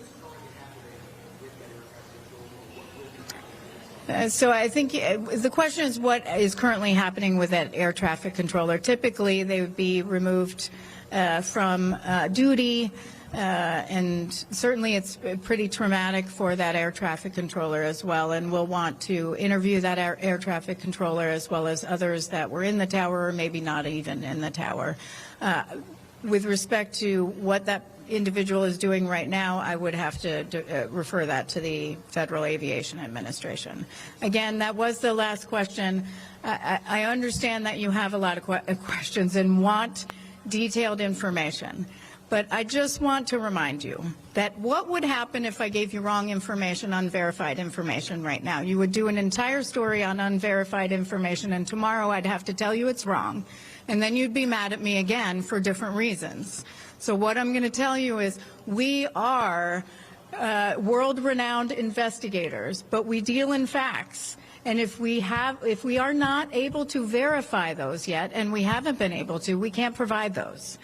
So I think the question is what is currently happening with that air traffic controller. Typically, they would be removed from duty. And certainly it's pretty traumatic for that air traffic controller as well, and we'll want to interview that air traffic controller as well as others that were in the tower or maybe not even in the tower. With respect to what that individual is doing right now, I would have to refer that to the Federal Aviation Administration. Again, that was the last question. I understand that you have a lot of questions and want detailed information. But I just want to remind you that what would happen if I gave you wrong information, unverified information right now? You would do an entire story on unverified information, and tomorrow I'd have to tell you it's wrong. And then you'd be mad at me again for different reasons. So what I'm going to tell you is we are world-renowned investigators, but we deal in facts. And if we are not able to verify those yet, and we haven't been able to, we can't provide those.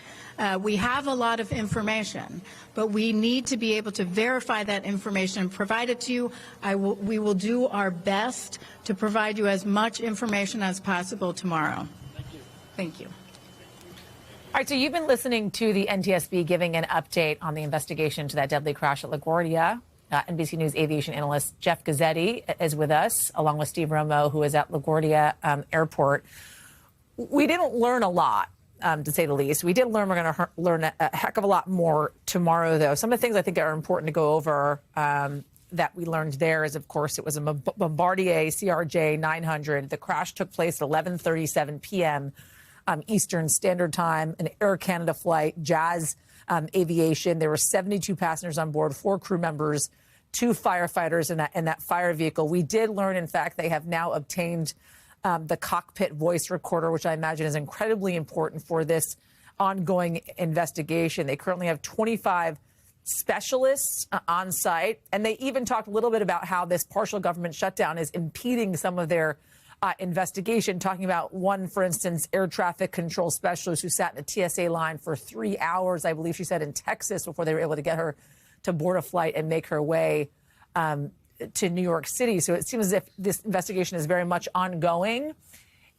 We have a lot of information, but we need to be able to verify that information and provide it to you. We will do our best to provide you as much information as possible tomorrow. Thank you. Thank you. All right, so you've been listening to the NTSB giving an update on the investigation into that deadly crash at LaGuardia. NBC News aviation analyst Jeff Gazzetti is with us, along with Steve Romo, who is at LaGuardia Airport. We didn't learn a lot. To say the least. We did learn we're going to learn a heck of a lot more tomorrow, though. Some of the things I think are important to go over that we learned there is, of course, it was a Bombardier CRJ 900. The crash took place at 11:37 p.m. Eastern Standard Time, an Air Canada flight, Jazz Aviation. There were 72 passengers on board, 4 crew members, 2 firefighters in that fire vehicle. We did learn, in fact, they have now obtained the cockpit voice recorder, which I imagine is incredibly important for this ongoing investigation. They currently have 25 specialists on site, and they even talked a little bit about how this partial government shutdown is impeding some of their investigation, talking about one, for instance, air traffic control specialist who sat in a TSA line for 3 hours, I believe she said, in Texas before they were able to get her to board a flight and make her way to New York City. So it seems as if this investigation is very much ongoing,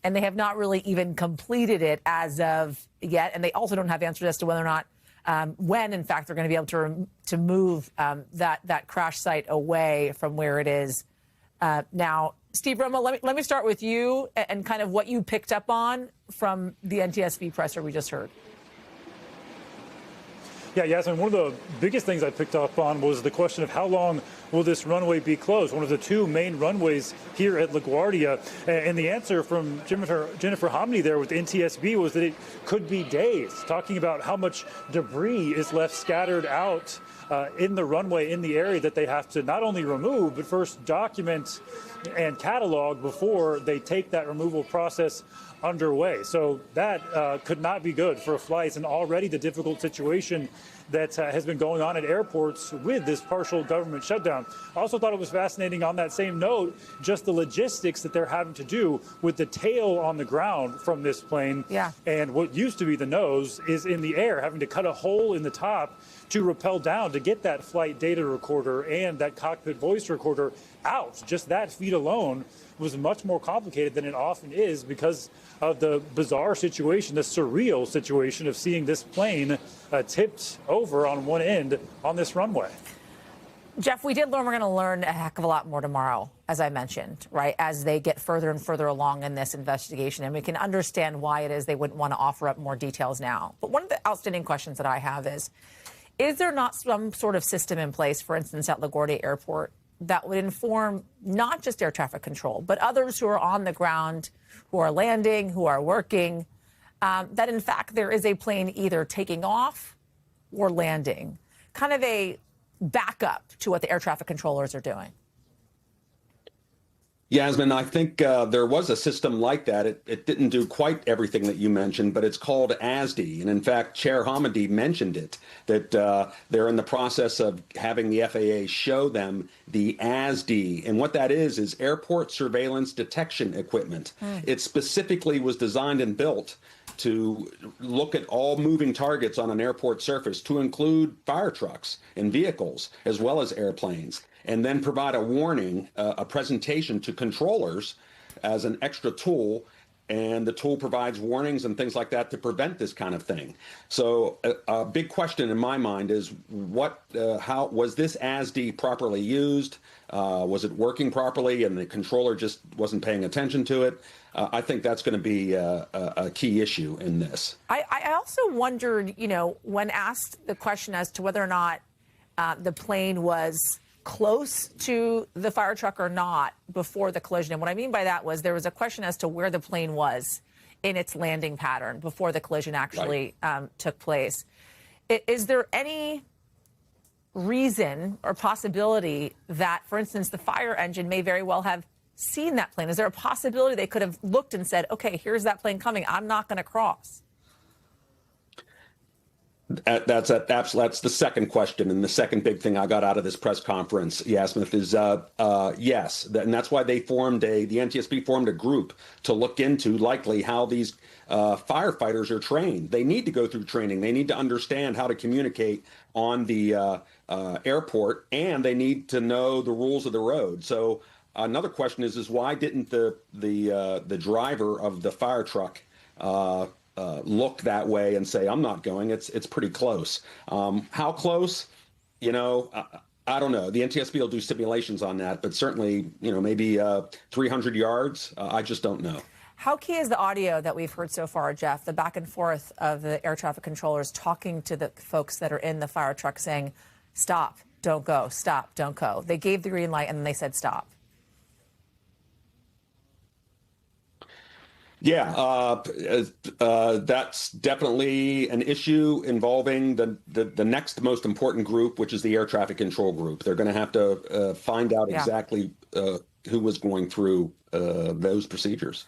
and they have not really even completed it as of yet. And they also don't have answers as to whether or not, when, in fact, they're going to be able to move that crash site away from where it is now. Steve Romo, let me start with you and kind of what you picked up on from the NTSB presser we just heard. Yeah, Yasmin, one of the biggest things I picked up on was the question of how long will this runway be closed, one of the 2 main runways here at LaGuardia. And the answer from Jennifer Homney there with NTSB was that it could be days, talking about how much debris is left scattered out in the runway, in the area that they have to not only remove, but first document and catalog before they take that removal process underway. So that could not be good for flights, and already the difficult situation that has been going on at airports with this partial government shutdown. I also thought it was fascinating on that same note, just the logistics that they're having to do with the tail on the ground from this plane. Yeah. And what used to be the nose is in the air, having to cut a hole in the top to rappel down to get that flight data recorder and that cockpit voice recorder out. Just that feat alone was much more complicated than it often is because of the bizarre situation, the surreal situation of seeing this plane tipped over on one end on this runway. Jeff, we did learn we're going to learn a heck of a lot more tomorrow, as I mentioned, right, as they get further and further along in this investigation. And we can understand why it is they wouldn't want to offer up more details now. But one of the outstanding questions that I have is there not some sort of system in place, for instance, at LaGuardia Airport, that would inform not just air traffic control, but others who are on the ground, who are landing, who are working, that in fact there is a plane either taking off or landing, kind of a backup to what the air traffic controllers are doing? Yasmin, I think there was a system like that. It didn't do quite everything that you mentioned, but it's called ASD. And in fact, Chair Hamidi mentioned it, that they're in the process of having the FAA show them the ASD. And what that is airport surveillance detection equipment. It specifically was designed and built to look at all moving targets on an airport surface, to include fire trucks and vehicles, as well as airplanes, and then provide a warning, a presentation to controllers as an extra tool and the tool provides warnings and things like that to prevent this kind of thing. So a big question in my mind is how was this ASD properly used? Was it working properly and the controller just wasn't paying attention to it? I think that's going to be a key issue in this. I also wondered, when asked the question as to whether or not the plane was close to the fire truck or not before the collision. And what I mean by that was there was a question as to where the plane was in its landing pattern before the collision actually took place. Is there any reason or possibility that, for instance, the fire engine may very well have seen that plane? Is there a possibility they could have looked and said, okay, here's that plane coming, I'm not going to cross? That's the second question, and the second big thing I got out of this press conference, Yasmin, is yes, and that's why they formed the NTSB formed a group to look into likely how these firefighters are trained. They need to go through training. They need to understand how to communicate on the airport, and they need to know the rules of the road. So another question is why didn't the driver of the fire truck look that way and say, I'm not going? It's pretty close. How close? I don't know. The NTSB will do simulations on that, but certainly, maybe 300 yards. I just don't know. How key is the audio that we've heard so far, Jeff, the back and forth of the air traffic controllers talking to the folks that are in the fire truck saying, stop, don't go, stop, don't go. They gave the green light and then they said stop. Yeah, that's definitely an issue involving the next most important group, which is the air traffic control group. They're going to have to find out exactly who was going through those procedures.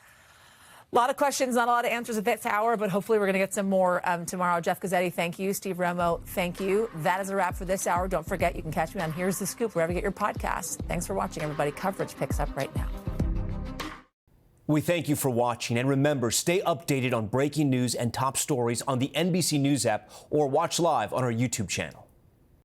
A lot of questions, not a lot of answers at this hour, but hopefully we're going to get some more tomorrow. Jeff Gazzetti, thank you. Steve Remo, thank you. That is a wrap for this hour. Don't forget, you can catch me on Here's the Scoop, wherever you get your podcasts. Thanks for watching, everybody. Coverage picks up right now. We thank you for watching, and remember, stay updated on breaking news and top stories on the NBC News app or watch live on our YouTube channel.